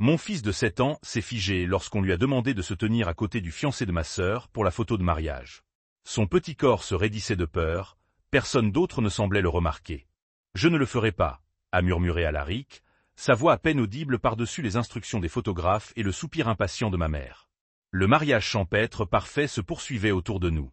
Mon fils de 7 ans s'est figé lorsqu'on lui a demandé de se tenir à côté du fiancé de ma sœur pour la photo de mariage. Son petit corps se raidissait de peur, personne d'autre ne semblait le remarquer. « Je ne le ferai pas », a murmuré Alaric, sa voix à peine audible par-dessus les instructions des photographes et le soupir impatient de ma mère. Le mariage champêtre parfait se poursuivait autour de nous.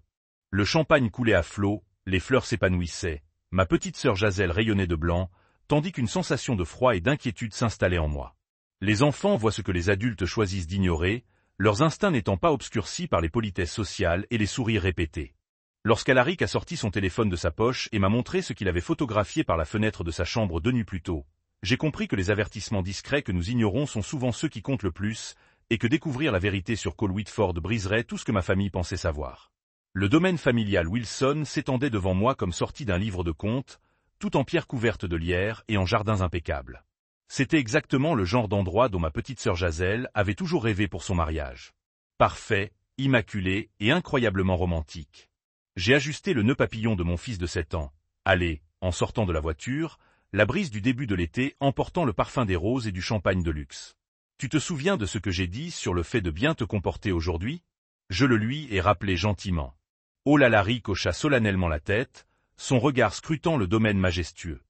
Le champagne coulait à flots, les fleurs s'épanouissaient, ma petite sœur Jaselle rayonnait de blanc, tandis qu'une sensation de froid et d'inquiétude s'installait en moi. Les enfants voient ce que les adultes choisissent d'ignorer, leurs instincts n'étant pas obscurcis par les politesses sociales et les sourires répétés. Lorsqu'Alaric a sorti son téléphone de sa poche et m'a montré ce qu'il avait photographié par la fenêtre de sa chambre 2 nuits plus tôt, j'ai compris que les avertissements discrets que nous ignorons sont souvent ceux qui comptent le plus, et que découvrir la vérité sur Cole Whitford briserait tout ce que ma famille pensait savoir. Le domaine familial Wilson s'étendait devant moi comme sorti d'un livre de contes, tout en pierres couvertes de lierre et en jardins impeccables. C'était exactement le genre d'endroit dont ma petite sœur Jaselle avait toujours rêvé pour son mariage. Parfait, immaculé et incroyablement romantique. J'ai ajusté le nœud papillon de mon fils de 7 ans. Allez, en sortant de la voiture, la brise du début de l'été emportant le parfum des roses et du champagne de luxe. Tu te souviens de ce que j'ai dit sur le fait de bien te comporter aujourd'hui? Je le lui ai rappelé gentiment. Oh là, Alaric hocha solennellement la tête, son regard scrutant le domaine majestueux.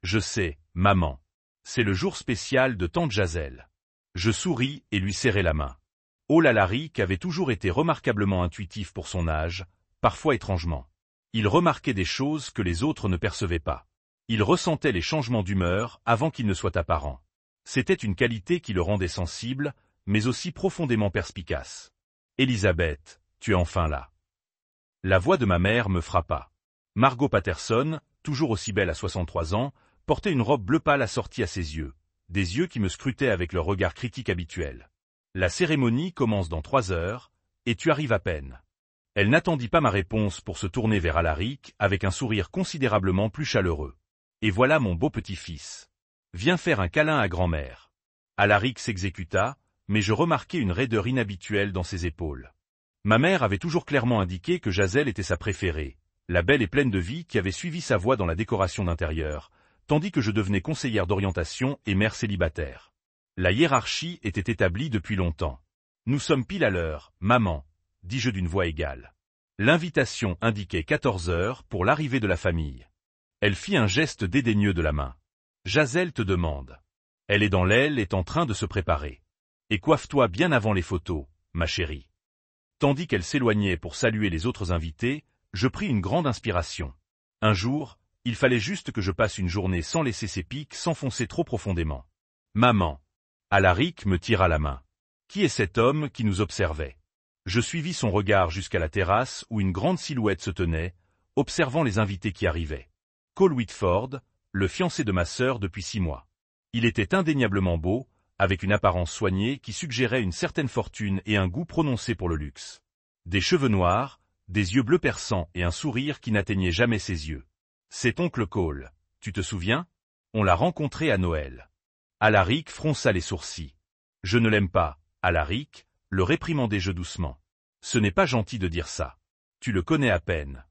Je sais, maman. C'est le jour spécial de tante Jaselle. Je souris et lui serrai la main. Oh là, Alaric avait toujours été remarquablement intuitif pour son âge, parfois étrangement. Il remarquait des choses que les autres ne percevaient pas. Il ressentait les changements d'humeur avant qu'ils ne soient apparents. C'était une qualité qui le rendait sensible, mais aussi profondément perspicace. Elisabeth, tu es enfin là. La voix de ma mère me frappa. Margot Patterson, toujours aussi belle à 63 ans, portait une robe bleu pâle assortie à ses yeux, des yeux qui me scrutaient avec leur regard critique habituel. La cérémonie commence dans 3 heures, et tu arrives à peine. Elle n'attendit pas ma réponse pour se tourner vers Alaric avec un sourire considérablement plus chaleureux. Et voilà mon beau petit-fils. Viens faire un câlin à grand-mère. Alaric s'exécuta, mais je remarquai une raideur inhabituelle dans ses épaules. Ma mère avait toujours clairement indiqué que Jaselle était sa préférée, la belle et pleine de vie qui avait suivi sa voie dans la décoration d'intérieur, tandis que je devenais conseillère d'orientation et mère célibataire. La hiérarchie était établie depuis longtemps. Nous sommes pile à l'heure, maman, dis-je d'une voix égale. L'invitation indiquait 14 heures pour l'arrivée de la famille. Elle fit un geste dédaigneux de la main. Jaselle te demande. Elle est dans l'aile et est en train de se préparer. Et coiffe-toi bien avant les photos, ma chérie. Tandis qu'elle s'éloignait pour saluer les autres invités, je pris une grande inspiration. Un jour, il fallait juste que je passe une journée sans laisser ses pics s'enfoncer trop profondément. Maman. Alaric me tira la main. Qui est cet homme qui nous observait? Je suivis son regard jusqu'à la terrasse où une grande silhouette se tenait, observant les invités qui arrivaient. Cole Whitford, le fiancé de ma sœur depuis 6 mois. Il était indéniablement beau, avec une apparence soignée qui suggérait une certaine fortune et un goût prononcé pour le luxe. Des cheveux noirs, des yeux bleus perçants et un sourire qui n'atteignait jamais ses yeux. C'est oncle Cole, tu te souviens? On l'a rencontré à Noël. Alaric fronça les sourcils. Je ne l'aime pas, Alaric, le réprimandai-je doucement. Ce n'est pas gentil de dire ça. Tu le connais à peine.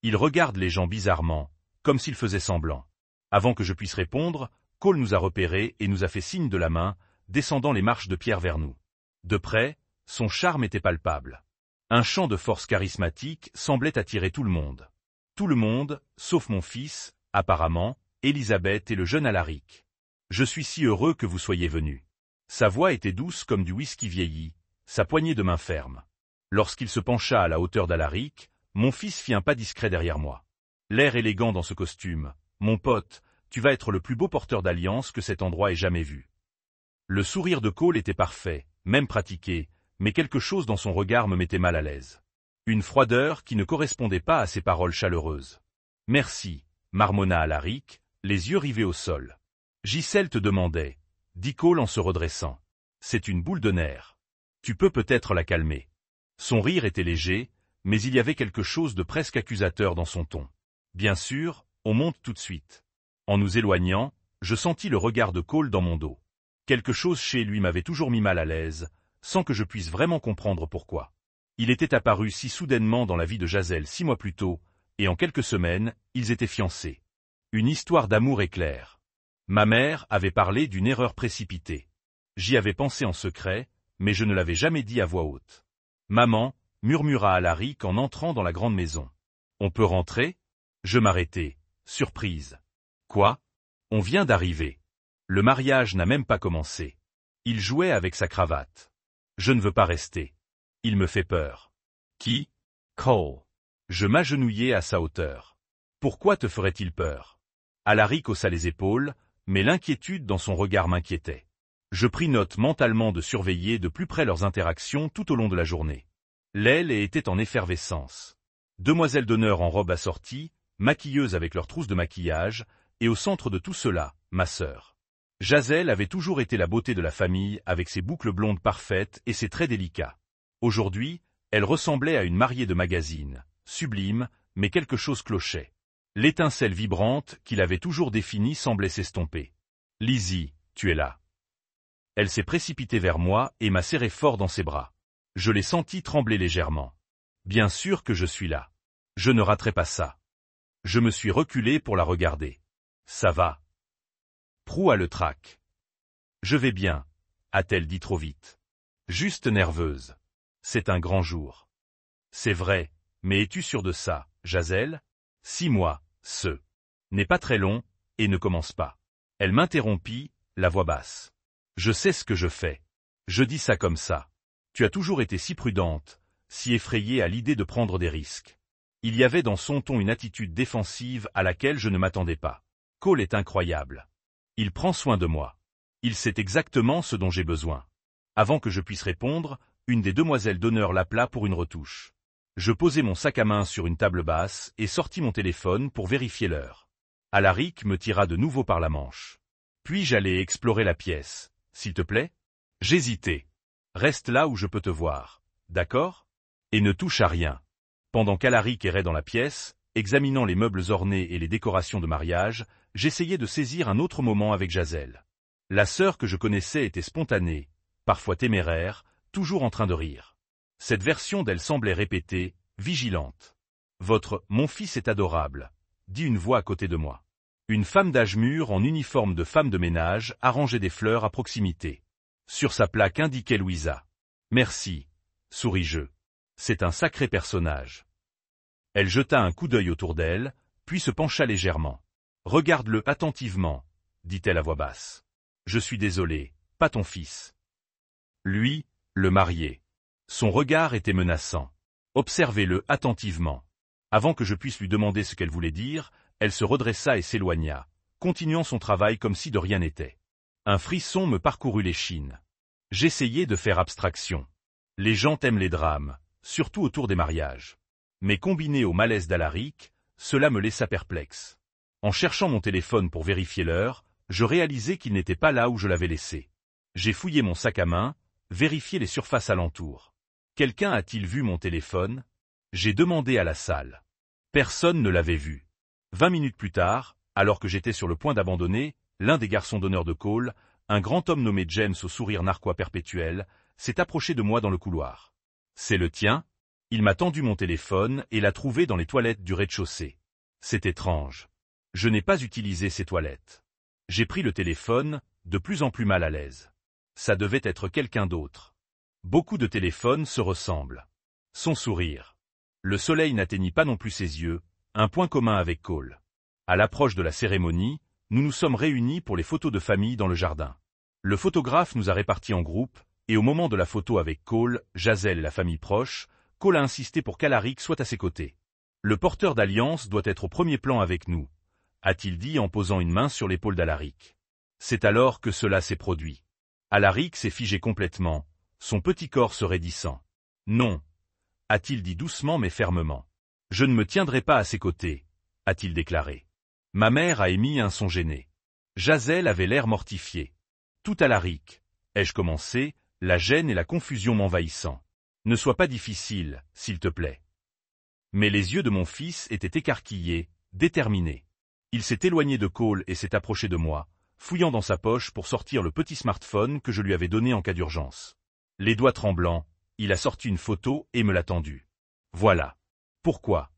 Il regarde les gens bizarrement, comme s'il faisait semblant. Avant que je puisse répondre, Cole nous a repérés et nous a fait signe de la main, descendant les marches de pierre vers nous. De près, son charme était palpable. Un champ de force charismatique semblait attirer tout le monde. Tout le monde, sauf mon fils, apparemment, Elisabeth et le jeune Alaric. Je suis si heureux que vous soyez venus. Sa voix était douce comme du whisky vieilli, sa poignée de main ferme. Lorsqu'il se pencha à la hauteur d'Alaric, mon fils fit un pas discret derrière moi. L'air élégant dans ce costume, mon pote, tu vas être le plus beau porteur d'alliance que cet endroit ait jamais vu. Le sourire de Cole était parfait, même pratiqué, mais quelque chose dans son regard me mettait mal à l'aise. Une froideur qui ne correspondait pas à ses paroles chaleureuses. Merci, marmonna Alaric, les yeux rivés au sol. Gisèle te demandait, dit Cole en se redressant. C'est une boule de nerfs. Tu peux peut-être la calmer. Son rire était léger, mais il y avait quelque chose de presque accusateur dans son ton. Bien sûr, on monte tout de suite. En nous éloignant, je sentis le regard de Cole dans mon dos. Quelque chose chez lui m'avait toujours mis mal à l'aise, sans que je puisse vraiment comprendre pourquoi. Il était apparu si soudainement dans la vie de Jaselle 6 mois plus tôt, et en quelques semaines, ils étaient fiancés. Une histoire d'amour éclair. Ma mère avait parlé d'une erreur précipitée. J'y avais pensé en secret, mais je ne l'avais jamais dit à voix haute. Maman, murmura Alaric en entrant dans la grande maison. On peut rentrer? Je m'arrêtai, surprise. Quoi? On vient d'arriver. Le mariage n'a même pas commencé. Il jouait avec sa cravate. Je ne veux pas rester. Il me fait peur. Qui? Cole. Je m'agenouillai à sa hauteur. Pourquoi te ferait-il peur? Alaric haussa les épaules, mais l'inquiétude dans son regard m'inquiétait. Je pris note mentalement de surveiller de plus près leurs interactions tout au long de la journée. L'aile était en effervescence. Demoiselles d'honneur en robe assortie, maquilleuses avec leurs trousses de maquillage, et au centre de tout cela, ma sœur. Jazelle avait toujours été la beauté de la famille avec ses boucles blondes parfaites et ses traits délicats. Aujourd'hui, elle ressemblait à une mariée de magazine, sublime, mais quelque chose clochait. L'étincelle vibrante qu'il avait toujours définie semblait s'estomper. « Lizzie, tu es là. » Elle s'est précipitée vers moi et m'a serré fort dans ses bras. Je l'ai sentie trembler légèrement. Bien sûr que je suis là. Je ne raterai pas ça. Je me suis reculé pour la regarder. Ça va. Prou a le trac. Je vais bien, a-t-elle dit trop vite. Juste nerveuse. C'est un grand jour. C'est vrai, mais es-tu sûr de ça, Jazelle? 6 mois, ce n'est pas très long, et ne commence pas. Elle m'interrompit, la voix basse. Je sais ce que je fais. Je dis ça comme ça. Tu as toujours été si prudente, si effrayée à l'idée de prendre des risques. Il y avait dans son ton une attitude défensive à laquelle je ne m'attendais pas. Cole est incroyable. Il prend soin de moi. Il sait exactement ce dont j'ai besoin. Avant que je puisse répondre, une des demoiselles d'honneur l'appela pour une retouche. Je posai mon sac à main sur une table basse et sortis mon téléphone pour vérifier l'heure. Alaric me tira de nouveau par la manche. Puis j'allais explorer la pièce. S'il te plaît? J'hésitais. Reste là où je peux te voir. D'accord? Et ne touche à rien. Pendant qu'Alaric errait dans la pièce, examinant les meubles ornés et les décorations de mariage, j'essayais de saisir un autre moment avec Jazelle. La sœur que je connaissais était spontanée, parfois téméraire, toujours en train de rire. Cette version d'elle semblait répéter, vigilante. Mon fils est adorable, dit une voix à côté de moi. Une femme d'âge mûr en uniforme de femme de ménage arrangeait des fleurs à proximité. Sur sa plaque indiquait Louisa. Merci, souris-je. C'est un sacré personnage. Elle jeta un coup d'œil autour d'elle, puis se pencha légèrement. Regarde-le attentivement, dit-elle à voix basse. Je suis désolé, pas ton fils. Lui, le marié. Son regard était menaçant. Observez-le attentivement. Avant que je puisse lui demander ce qu'elle voulait dire, elle se redressa et s'éloigna, continuant son travail comme si de rien n'était. Un frisson me parcourut l'échine. J'essayais de faire abstraction. Les gens aiment les drames, surtout autour des mariages. Mais combiné au malaise d'Alaric, cela me laissa perplexe. En cherchant mon téléphone pour vérifier l'heure, je réalisai qu'il n'était pas là où je l'avais laissé. J'ai fouillé mon sac à main, vérifié les surfaces alentour. Quelqu'un a-t-il vu mon téléphone? J'ai demandé à la salle. Personne ne l'avait vu. 20 minutes plus tard, alors que j'étais sur le point d'abandonner, l'un des garçons d'honneur de Cole, un grand homme nommé James au sourire narquois perpétuel, s'est approché de moi dans le couloir. C'est le tien? Il m'a tendu mon téléphone et l'a trouvé dans les toilettes du rez-de-chaussée. C'est étrange. Je n'ai pas utilisé ces toilettes. J'ai pris le téléphone, de plus en plus mal à l'aise. Ça devait être quelqu'un d'autre. Beaucoup de téléphones se ressemblent. Son sourire. Le soleil n'atteignit pas non plus ses yeux, un point commun avec Cole. À l'approche de la cérémonie, nous nous sommes réunis pour les photos de famille dans le jardin. Le photographe nous a répartis en groupes, et au moment de la photo avec Cole, Jazelle et la famille proche, Cole a insisté pour qu'Alaric soit à ses côtés. Le porteur d'alliance doit être au premier plan avec nous, a-t-il dit en posant une main sur l'épaule d'Alaric. C'est alors que cela s'est produit. Alaric s'est figé complètement, son petit corps se raidissant. Non, a-t-il dit doucement mais fermement. Je ne me tiendrai pas à ses côtés, a-t-il déclaré. Ma mère a émis un son gêné. Jazelle avait l'air mortifié. Tout Alaric, ai-je commencé, la gêne et la confusion m'envahissant. Ne sois pas difficile, s'il te plaît. Mais les yeux de mon fils étaient écarquillés, déterminés. Il s'est éloigné de Cole et s'est approché de moi, fouillant dans sa poche pour sortir le petit smartphone que je lui avais donné en cas d'urgence. Les doigts tremblants, il a sorti une photo et me l'a tendue. Voilà. Pourquoi?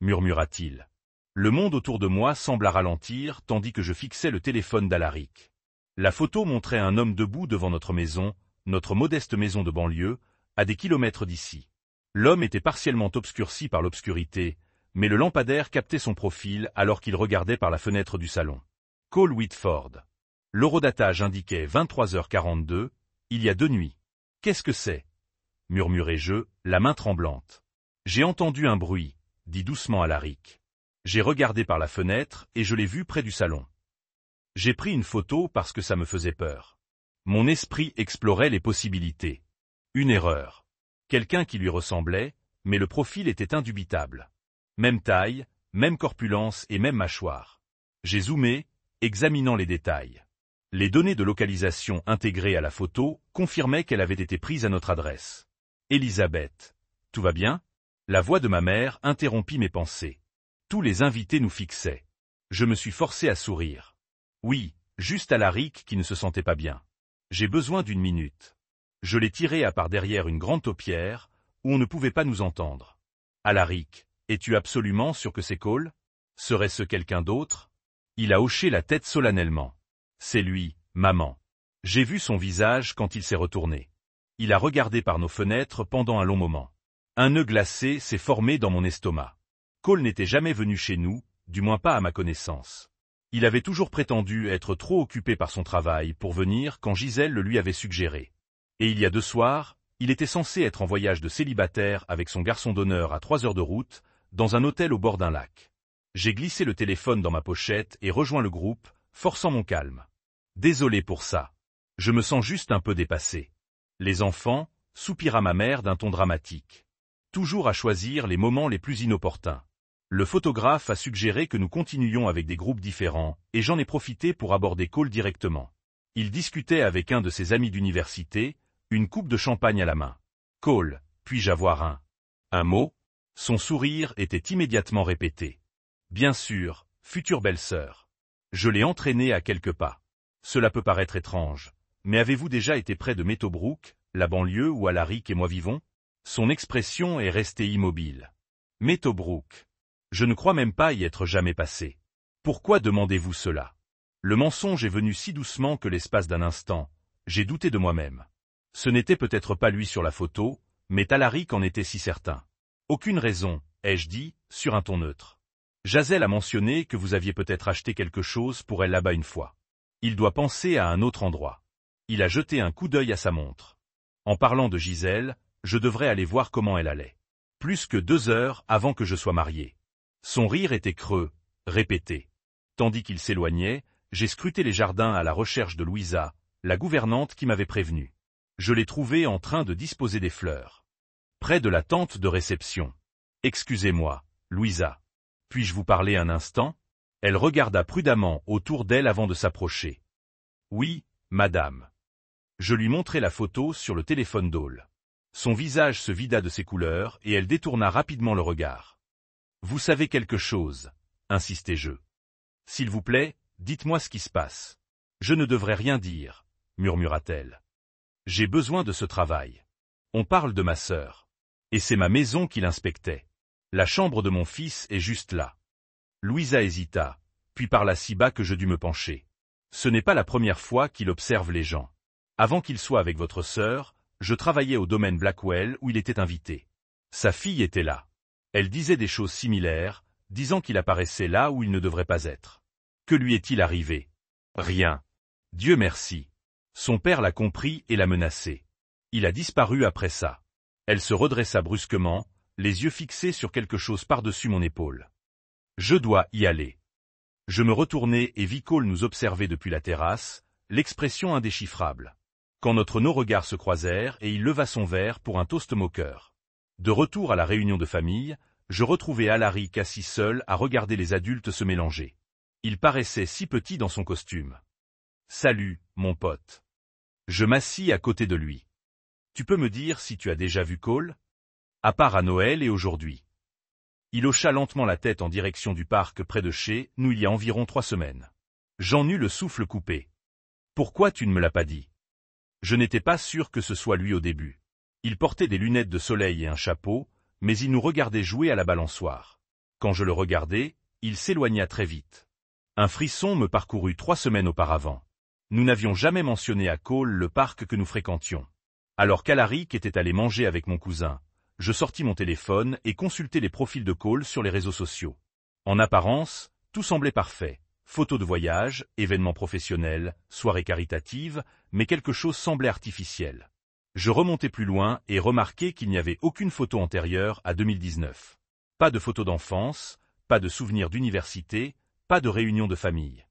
Murmura-t-il. Le monde autour de moi sembla ralentir tandis que je fixais le téléphone d'Alaric. La photo montrait un homme debout devant notre modeste maison de banlieue, à des kilomètres d'ici. L'homme était partiellement obscurci par l'obscurité, mais le lampadaire captait son profil alors qu'il regardait par la fenêtre du salon. Cole Whitford. L'horodatage indiquait 23h42, il y a 2 nuits. Qu'est-ce que c'est? Murmurai-je, la main tremblante. J'ai entendu un bruit, dit doucement Alaric. J'ai regardé par la fenêtre et je l'ai vu près du salon. J'ai pris une photo parce que ça me faisait peur. Mon esprit explorait les possibilités. Une erreur. Quelqu'un qui lui ressemblait, mais le profil était indubitable. Même taille, même corpulence et même mâchoire. J'ai zoomé, examinant les détails. Les données de localisation intégrées à la photo confirmaient qu'elle avait été prise à notre adresse. Elisabeth. Tout va bien? La voix de ma mère interrompit mes pensées. Tous les invités nous fixaient. Je me suis forcé à sourire. Oui, juste Alaric qui ne se sentait pas bien. J'ai besoin d'1 minute. Je l'ai tiré à part derrière une grande taupière, où on ne pouvait pas nous entendre. Alaric, es-tu absolument sûr que c'est Cole? Serait-ce quelqu'un d'autre? Il a hoché la tête solennellement. C'est lui, maman. J'ai vu son visage quand il s'est retourné. Il a regardé par nos fenêtres pendant un long moment. Un nœud glacé s'est formé dans mon estomac. Cole n'était jamais venu chez nous, du moins pas à ma connaissance. Il avait toujours prétendu être trop occupé par son travail pour venir quand Gisèle le lui avait suggéré. Et il y a 2 soirs, il était censé être en voyage de célibataire avec son garçon d'honneur à 3 heures de route, dans un hôtel au bord d'un lac. J'ai glissé le téléphone dans ma pochette et rejoint le groupe, forçant mon calme. Désolé pour ça. Je me sens juste un peu dépassé. Les enfants, soupira ma mère d'un ton dramatique. Toujours à choisir les moments les plus inopportuns. Le photographe a suggéré que nous continuions avec des groupes différents, et j'en ai profité pour aborder Cole directement. Il discutait avec un de ses amis d'université, une coupe de champagne à la main. Cole, puis-je avoir un mot? Son sourire était immédiatement répété. Bien sûr, future belle-sœur. Je l'ai entraîné à quelques pas. Cela peut paraître étrange, mais avez-vous déjà été près de Meadowbrook, la banlieue où Alaric et moi vivons? Son expression est restée immobile. Meadowbrook. Je ne crois même pas y être jamais passé. Pourquoi demandez-vous cela? Le mensonge est venu si doucement que l'espace d'un instant, j'ai douté de moi-même. Ce n'était peut-être pas lui sur la photo, mais Alaric en était si certain. Aucune raison, ai-je dit, sur un ton neutre. Jazel a mentionné que vous aviez peut-être acheté quelque chose pour elle là-bas une fois. Il doit penser à un autre endroit. Il a jeté un coup d'œil à sa montre. En parlant de Gisèle, je devrais aller voir comment elle allait. Plus que 2 heures avant que je sois marié. Son rire était creux, répété. Tandis qu'il s'éloignait, j'ai scruté les jardins à la recherche de Louisa, la gouvernante qui m'avait prévenu. Je l'ai trouvée en train de disposer des fleurs. Près de la tente de réception. Excusez-moi, Louisa. Puis-je vous parler un instant? Elle regarda prudemment autour d'elle avant de s'approcher. Oui, madame. Je lui montrai la photo sur le téléphone d'Hall. Son visage se vida de ses couleurs et elle détourna rapidement le regard. Vous savez quelque chose, insistai-je. S'il vous plaît, dites-moi ce qui se passe. Je ne devrais rien dire, murmura-t-elle. J'ai besoin de ce travail. On parle de ma sœur. Et c'est ma maison qu'il inspectait. La chambre de mon fils est juste là. Louisa hésita, puis parla si bas que je dus me pencher. Ce n'est pas la première fois qu'il observe les gens. Avant qu'il soit avec votre sœur, je travaillais au domaine Blackwell où il était invité. Sa fille était là. Elle disait des choses similaires, disant qu'il apparaissait là où il ne devrait pas être. Que lui est-il arrivé? Rien. Dieu merci. Son père l'a compris et l'a menacé. Il a disparu après ça. Elle se redressa brusquement, les yeux fixés sur quelque chose par-dessus mon épaule. Je dois y aller. Je me retournai et vis Cole nous observer depuis la terrasse, l'expression indéchiffrable. Quand nos regards se croisèrent et il leva son verre pour un toast moqueur. De retour à la réunion de famille, je retrouvai Alaric assis seul à regarder les adultes se mélanger. Il paraissait si petit dans son costume. Salut, mon pote. Je m'assis à côté de lui. Tu peux me dire si tu as déjà vu Cole? À part à Noël et aujourd'hui. Il hocha lentement la tête en direction du parc près de chez nous il y a environ 3 semaines. J'en eus le souffle coupé. Pourquoi tu ne me l'as pas dit? Je n'étais pas sûr que ce soit lui au début. Il portait des lunettes de soleil et un chapeau, mais il nous regardait jouer à la balançoire. Quand je le regardai, il s'éloigna très vite. Un frisson me parcourut 3 semaines auparavant. Nous n'avions jamais mentionné à Cole le parc que nous fréquentions. Alors qu'Alaric était allé manger avec mon cousin, je sortis mon téléphone et consultai les profils de Cole sur les réseaux sociaux. En apparence, tout semblait parfait. Photos de voyage, événements professionnels, soirées caritatives, mais quelque chose semblait artificiel. Je remontai plus loin et remarquai qu'il n'y avait aucune photo antérieure à 2019. Pas de photos d'enfance, pas de souvenirs d'université, pas de réunion de famille.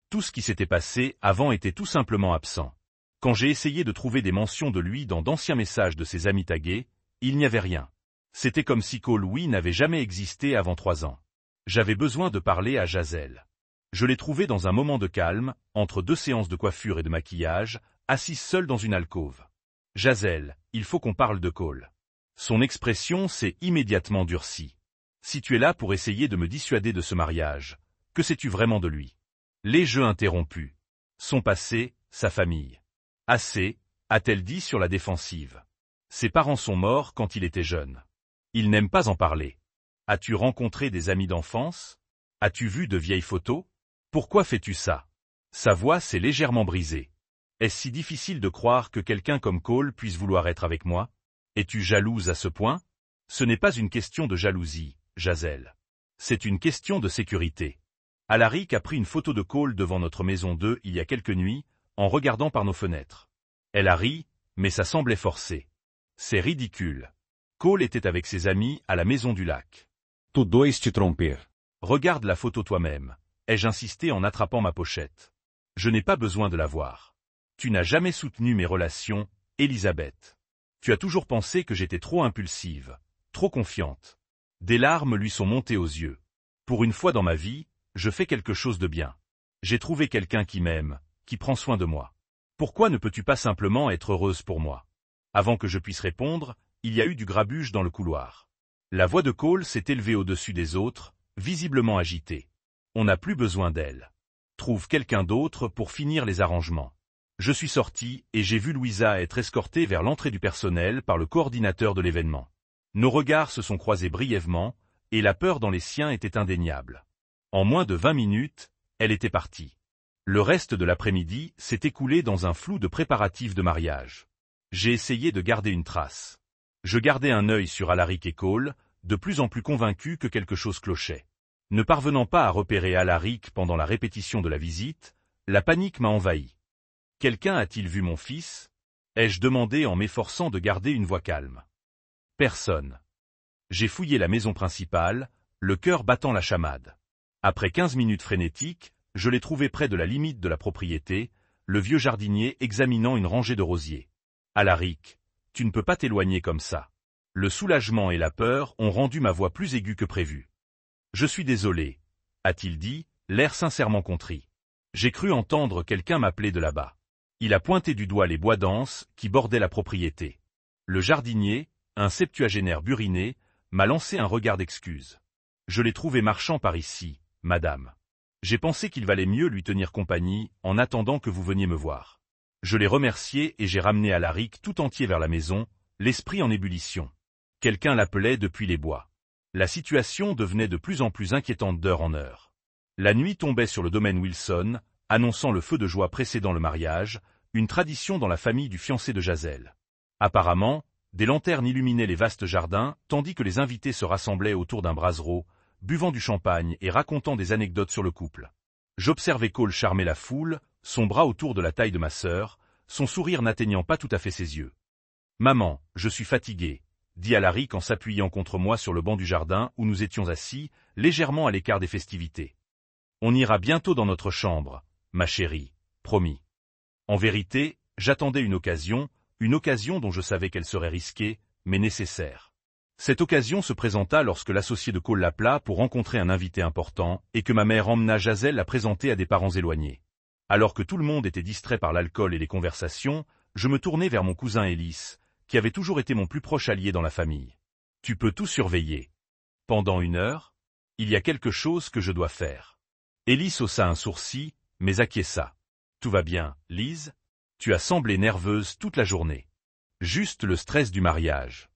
Tout ce qui s'était passé avant était tout simplement absent. Quand j'ai essayé de trouver des mentions de lui dans d'anciens messages de ses amis tagués, il n'y avait rien. C'était comme si Cole n'avait jamais existé avant 3 ans. J'avais besoin de parler à Jazel. Je l'ai trouvé dans un moment de calme, entre 2 séances de coiffure et de maquillage, assise seule dans une alcôve. « Jazel, il faut qu'on parle de Cole. » Son expression s'est immédiatement durcie. « Si tu es là pour essayer de me dissuader de ce mariage, que sais-tu vraiment de lui ?» Les jeux interrompus. Son passé, sa famille. « Assez », a-t-elle dit sur la défensive. Ses parents sont morts quand il était jeune. Il n'aime pas en parler. As-tu rencontré des amis d'enfance? As-tu vu de vieilles photos? Pourquoi fais-tu ça? Sa voix s'est légèrement brisée. Est-ce si difficile de croire que quelqu'un comme Cole puisse vouloir être avec moi? Es-tu jalouse à ce point? Ce n'est pas une question de jalousie, Jazel. C'est une question de sécurité. Alaric a pris une photo de Cole devant notre maison 2 il y a quelques nuits, en regardant par nos fenêtres. Elle a ri, mais ça semblait forcé. C'est ridicule. Cole était avec ses amis à la maison du lac. Tu dois te tromper. Regarde la photo toi-même, ai-je insisté en attrapant ma pochette. Je n'ai pas besoin de la voir. Tu n'as jamais soutenu mes relations, Elisabeth. Tu as toujours pensé que j'étais trop impulsive, trop confiante. Des larmes lui sont montées aux yeux. Pour une fois dans ma vie, je fais quelque chose de bien. J'ai trouvé quelqu'un qui m'aime, qui prend soin de moi. Pourquoi ne peux-tu pas simplement être heureuse pour moi? Avant que je puisse répondre, il y a eu du grabuge dans le couloir. La voix de Cole s'est élevée au-dessus des autres, visiblement agitée. On n'a plus besoin d'elle. Trouve quelqu'un d'autre pour finir les arrangements. Je suis sorti et j'ai vu Louisa être escortée vers l'entrée du personnel par le coordinateur de l'événement. Nos regards se sont croisés brièvement, et la peur dans les siens était indéniable. En moins de 20 minutes, elle était partie. Le reste de l'après-midi s'est écoulé dans un flou de préparatifs de mariage. J'ai essayé de garder une trace. Je gardais un œil sur Alaric et Cole, de plus en plus convaincu que quelque chose clochait. Ne parvenant pas à repérer Alaric pendant la répétition de la visite, la panique m'a envahi. Quelqu'un a-t-il vu mon fils? Ai-je demandé en m'efforçant de garder une voix calme. Personne. J'ai fouillé la maison principale, le cœur battant la chamade. Après 15 minutes frénétiques, je l'ai trouvé près de la limite de la propriété, le vieux jardinier examinant une rangée de rosiers. Alaric, tu ne peux pas t'éloigner comme ça. Le soulagement et la peur ont rendu ma voix plus aiguë que prévu. Je suis désolé, a-t-il dit, l'air sincèrement contrit. J'ai cru entendre quelqu'un m'appeler de là-bas. Il a pointé du doigt les bois denses qui bordaient la propriété. Le jardinier, un septuagénaire buriné, m'a lancé un regard d'excuse. Je l'ai trouvé marchant par ici, madame. J'ai pensé qu'il valait mieux lui tenir compagnie en attendant que vous veniez me voir. Je l'ai remercié et j'ai ramené Alaric tout entier vers la maison, l'esprit en ébullition. Quelqu'un l'appelait depuis les bois. La situation devenait de plus en plus inquiétante d'heure en heure. La nuit tombait sur le domaine Wilson, annonçant le feu de joie précédant le mariage, une tradition dans la famille du fiancé de Jazel. Apparemment, des lanternes illuminaient les vastes jardins, tandis que les invités se rassemblaient autour d'un brasero, buvant du champagne et racontant des anecdotes sur le couple. J'observais Cole charmer la foule, son bras autour de la taille de ma sœur, son sourire n'atteignant pas tout à fait ses yeux. « Maman, je suis fatigué », dit Alaric en s'appuyant contre moi sur le banc du jardin où nous étions assis, légèrement à l'écart des festivités. « On ira bientôt dans notre chambre, ma chérie, promis. » En vérité, j'attendais une occasion dont je savais qu'elle serait risquée, mais nécessaire. Cette occasion se présenta lorsque l'associé de Cole l'appela pour rencontrer un invité important et que ma mère emmena Jazel la présenter à des parents éloignés. Alors que tout le monde était distrait par l'alcool et les conversations, je me tournai vers mon cousin Ellis, qui avait toujours été mon plus proche allié dans la famille. « Tu peux tout surveiller. Pendant 1 heure, il y a quelque chose que je dois faire. » Ellis haussa un sourcil, mais acquiesça. « Tout va bien, Lise? Tu as semblé nerveuse toute la journée. Juste le stress du mariage. »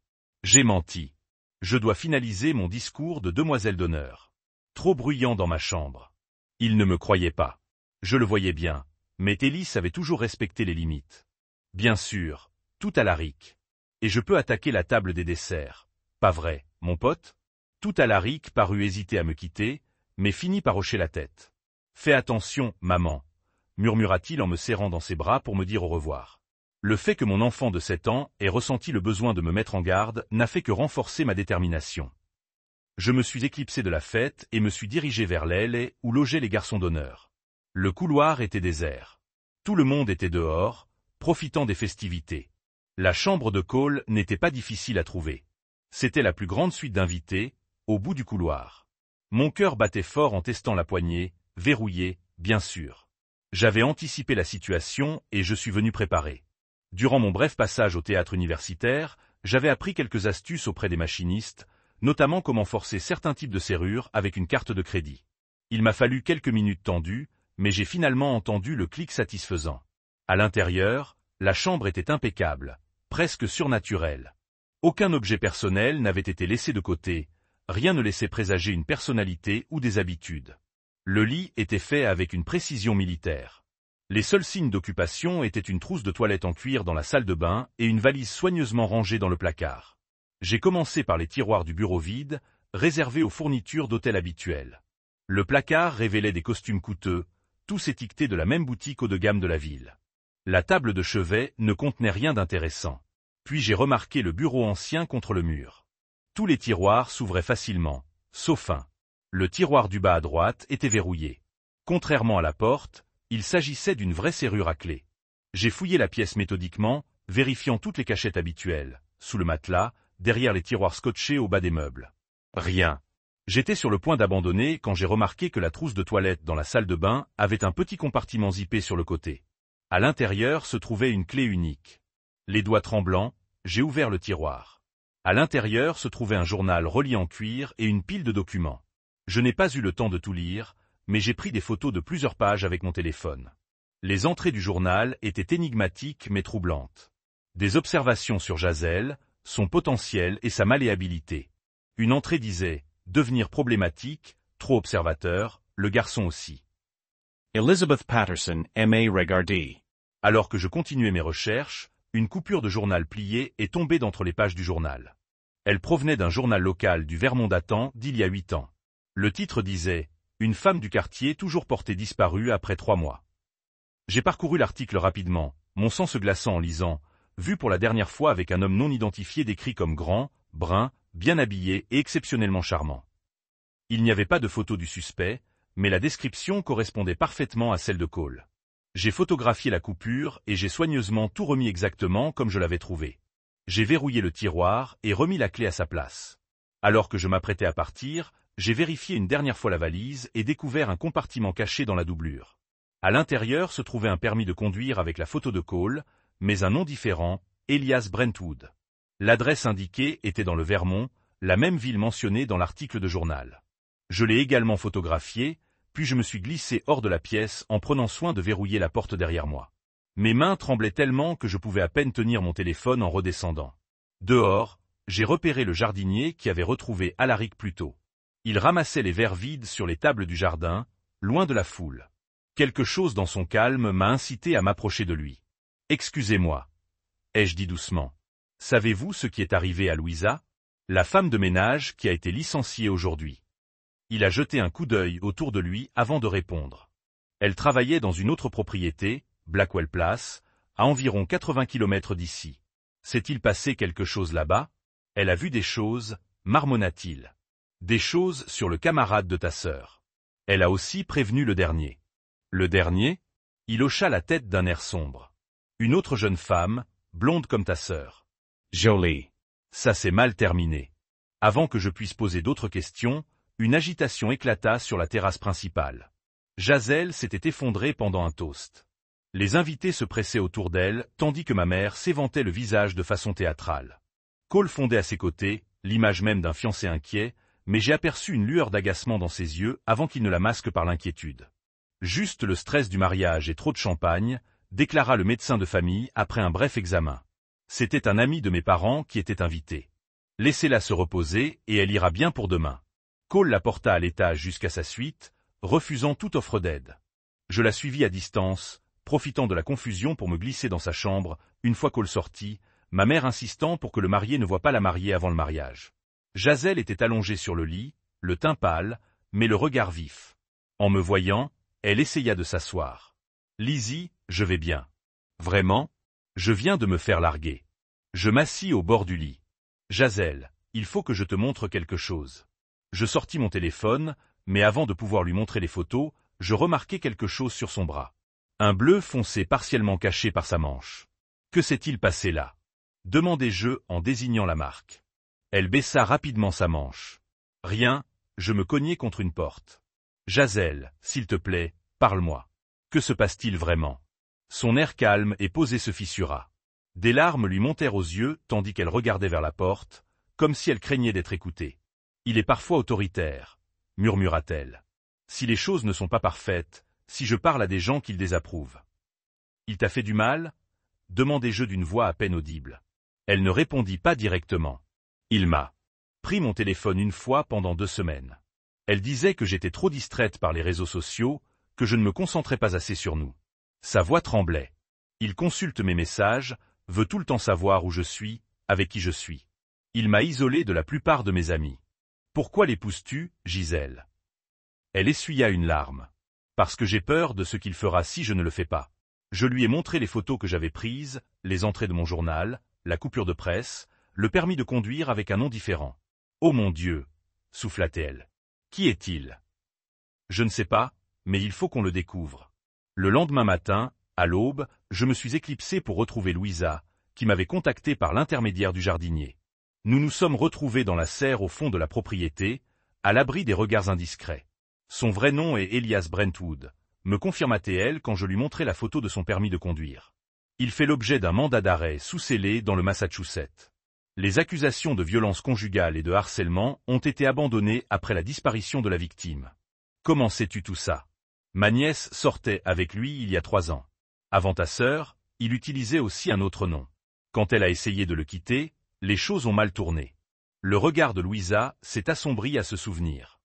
J'ai menti. Je dois finaliser mon discours de demoiselle d'honneur. Trop bruyant dans ma chambre. Il ne me croyait pas. Je le voyais bien, Mais Télis avait toujours respecté les limites. Bien sûr, tout à Alaric. Et je peux attaquer la table des desserts. Pas vrai, mon pote? Tout Alaric parut hésiter à me quitter, mais finit par hocher la tête. Fais attention, maman, murmura-t-il en me serrant dans ses bras pour me dire au revoir. Le fait que mon enfant de 7 ans ait ressenti le besoin de me mettre en garde n'a fait que renforcer ma détermination. Je me suis éclipsé de la fête et me suis dirigé vers l'aile où logeaient les garçons d'honneur. Le couloir était désert. Tout le monde était dehors, profitant des festivités. La chambre de Cole n'était pas difficile à trouver. C'était la plus grande suite d'invités, au bout du couloir. Mon cœur battait fort en testant la poignée, verrouillée, bien sûr. J'avais anticipé la situation et je suis venu préparer. Durant mon bref passage au théâtre universitaire, j'avais appris quelques astuces auprès des machinistes, notamment comment forcer certains types de serrures avec une carte de crédit. Il m'a fallu quelques minutes tendues, mais j'ai finalement entendu le clic satisfaisant. À l'intérieur, la chambre était impeccable, presque surnaturelle. Aucun objet personnel n'avait été laissé de côté, rien ne laissait présager une personnalité ou des habitudes. Le lit était fait avec une précision militaire. Les seuls signes d'occupation étaient une trousse de toilette en cuir dans la salle de bain et une valise soigneusement rangée dans le placard. J'ai commencé par les tiroirs du bureau vide, réservés aux fournitures d'hôtel habituelles. Le placard révélait des costumes coûteux, tous étiquetés de la même boutique haut de gamme de la ville. La table de chevet ne contenait rien d'intéressant. Puis j'ai remarqué le bureau ancien contre le mur. Tous les tiroirs s'ouvraient facilement, sauf un. Le tiroir du bas à droite était verrouillé. Contrairement à la porte, il s'agissait d'une vraie serrure à clé. J'ai fouillé la pièce méthodiquement, vérifiant toutes les cachettes habituelles, sous le matelas, derrière les tiroirs scotchés au bas des meubles. Rien. J'étais sur le point d'abandonner quand j'ai remarqué que la trousse de toilette dans la salle de bain avait un petit compartiment zippé sur le côté. À l'intérieur se trouvait une clé unique. Les doigts tremblants, j'ai ouvert le tiroir. À l'intérieur se trouvait un journal relié en cuir et une pile de documents. Je n'ai pas eu le temps de tout lire, mais j'ai pris des photos de plusieurs pages avec mon téléphone. Les entrées du journal étaient énigmatiques mais troublantes. Des observations sur Jazel, son potentiel et sa malléabilité. Une entrée disait « Devenir problématique, trop observateur, le garçon aussi ». Elizabeth Patterson, M.A. Regardie. Alors que je continuais mes recherches, une coupure de journal plié est tombée d'entre les pages du journal. Elle provenait d'un journal local du Vermont datant d'il y a 8 ans. Le titre disait « Une femme du quartier toujours portée disparue après 3 mois ». J'ai parcouru l'article rapidement, mon sang se glaçant en lisant, vu pour la dernière fois avec un homme non identifié décrit comme grand, brun, bien habillé et exceptionnellement charmant. Il n'y avait pas de photo du suspect, mais la description correspondait parfaitement à celle de Cole. J'ai photographié la coupure et j'ai soigneusement tout remis exactement comme je l'avais trouvé. J'ai verrouillé le tiroir et remis la clé à sa place. Alors que je m'apprêtais à partir, j'ai vérifié une dernière fois la valise et découvert un compartiment caché dans la doublure. À l'intérieur se trouvait un permis de conduire avec la photo de Cole, mais un nom différent, Elias Brentwood. L'adresse indiquée était dans le Vermont, la même ville mentionnée dans l'article de journal. Je l'ai également photographié, puis je me suis glissé hors de la pièce en prenant soin de verrouiller la porte derrière moi. Mes mains tremblaient tellement que je pouvais à peine tenir mon téléphone en redescendant. Dehors, j'ai repéré le jardinier qui avait retrouvé Alaric plus tôt. Il ramassait les verres vides sur les tables du jardin, loin de la foule. Quelque chose dans son calme m'a incité à m'approcher de lui. « Excusez-moi, » ai-je dit doucement. « Savez-vous ce qui est arrivé à Louisa, la femme de ménage qui a été licenciée aujourd'hui ?» Il a jeté un coup d'œil autour de lui avant de répondre. Elle travaillait dans une autre propriété, Blackwell Place, à environ 80 km d'ici. S'est-il passé quelque chose là-bas? Elle a vu des choses, marmonna-t-il. Des choses sur le camarade de ta sœur. Elle a aussi prévenu le dernier. Le dernier? Il hocha la tête d'un air sombre. Une autre jeune femme, blonde comme ta sœur. Jolie. Ça s'est mal terminé. Avant que je puisse poser d'autres questions, une agitation éclata sur la terrasse principale. Jazel s'était effondrée pendant un toast. Les invités se pressaient autour d'elle, tandis que ma mère s'éventait le visage de façon théâtrale. Cole fondait à ses côtés, l'image même d'un fiancé inquiet, mais j'ai aperçu une lueur d'agacement dans ses yeux avant qu'il ne la masque par l'inquiétude. Juste le stress du mariage et trop de champagne, déclara le médecin de famille après un bref examen. C'était un ami de mes parents qui était invité. Laissez-la se reposer et elle ira bien pour demain. Cole la porta à l'étage jusqu'à sa suite, refusant toute offre d'aide. Je la suivis à distance, profitant de la confusion pour me glisser dans sa chambre, une fois Cole sorti, ma mère insistant pour que le marié ne voie pas la mariée avant le mariage. Gisèle était allongée sur le lit, le teint pâle, mais le regard vif. En me voyant, elle essaya de s'asseoir. « Lizzie, je vais bien. »« Vraiment ? Je viens de me faire larguer. » Je m'assis au bord du lit. « Gisèle, il faut que je te montre quelque chose. » Je sortis mon téléphone, mais avant de pouvoir lui montrer les photos, je remarquai quelque chose sur son bras. Un bleu foncé partiellement caché par sa manche. « Que s'est-il passé là ?» demandai-je en désignant la marque. Elle baissa rapidement sa manche. « Rien, je me cognais contre une porte. »« Gisèle, s'il te plaît, parle-moi. Que se passe-t-il vraiment ?» Son air calme et posé se fissura. Des larmes lui montèrent aux yeux tandis qu'elle regardait vers la porte, comme si elle craignait d'être écoutée. « Il est parfois autoritaire, » murmura-t-elle. « Si les choses ne sont pas parfaites, si je parle à des gens qu'il désapprouvent. »« Il t'a fait du mal ?» demandai-je d'une voix à peine audible. Elle ne répondit pas directement. Il m'a pris mon téléphone une fois pendant 2 semaines. Elle disait que j'étais trop distraite par les réseaux sociaux, que je ne me concentrais pas assez sur nous. Sa voix tremblait. Il consulte mes messages, veut tout le temps savoir où je suis, avec qui je suis. Il m'a isolé de la plupart de mes amis. Pourquoi l'épouses-tu, Gisèle ? Elle essuya une larme. Parce que j'ai peur de ce qu'il fera si je ne le fais pas. Je lui ai montré les photos que j'avais prises, les entrées de mon journal, la coupure de presse, le permis de conduire avec un nom différent. Oh mon Dieu, souffla-t-elle. Qui est-il ? Je ne sais pas, mais il faut qu'on le découvre. Le lendemain matin, à l'aube, je me suis éclipsé pour retrouver Louisa, qui m'avait contacté par l'intermédiaire du jardinier. Nous nous sommes retrouvés dans la serre au fond de la propriété, à l'abri des regards indiscrets. Son vrai nom est Elias Brentwood, me confirma-t-elle quand je lui montrai la photo de son permis de conduire. Il fait l'objet d'un mandat d'arrêt sous scellé dans le Massachusetts. Les accusations de violence conjugale et de harcèlement ont été abandonnées après la disparition de la victime. Comment sais-tu tout ça ? Ma nièce sortait avec lui il y a 3 ans. Avant ta sœur, il utilisait aussi un autre nom. Quand elle a essayé de le quitter, les choses ont mal tourné. Le regard de Louisa s'est assombri à ce souvenir.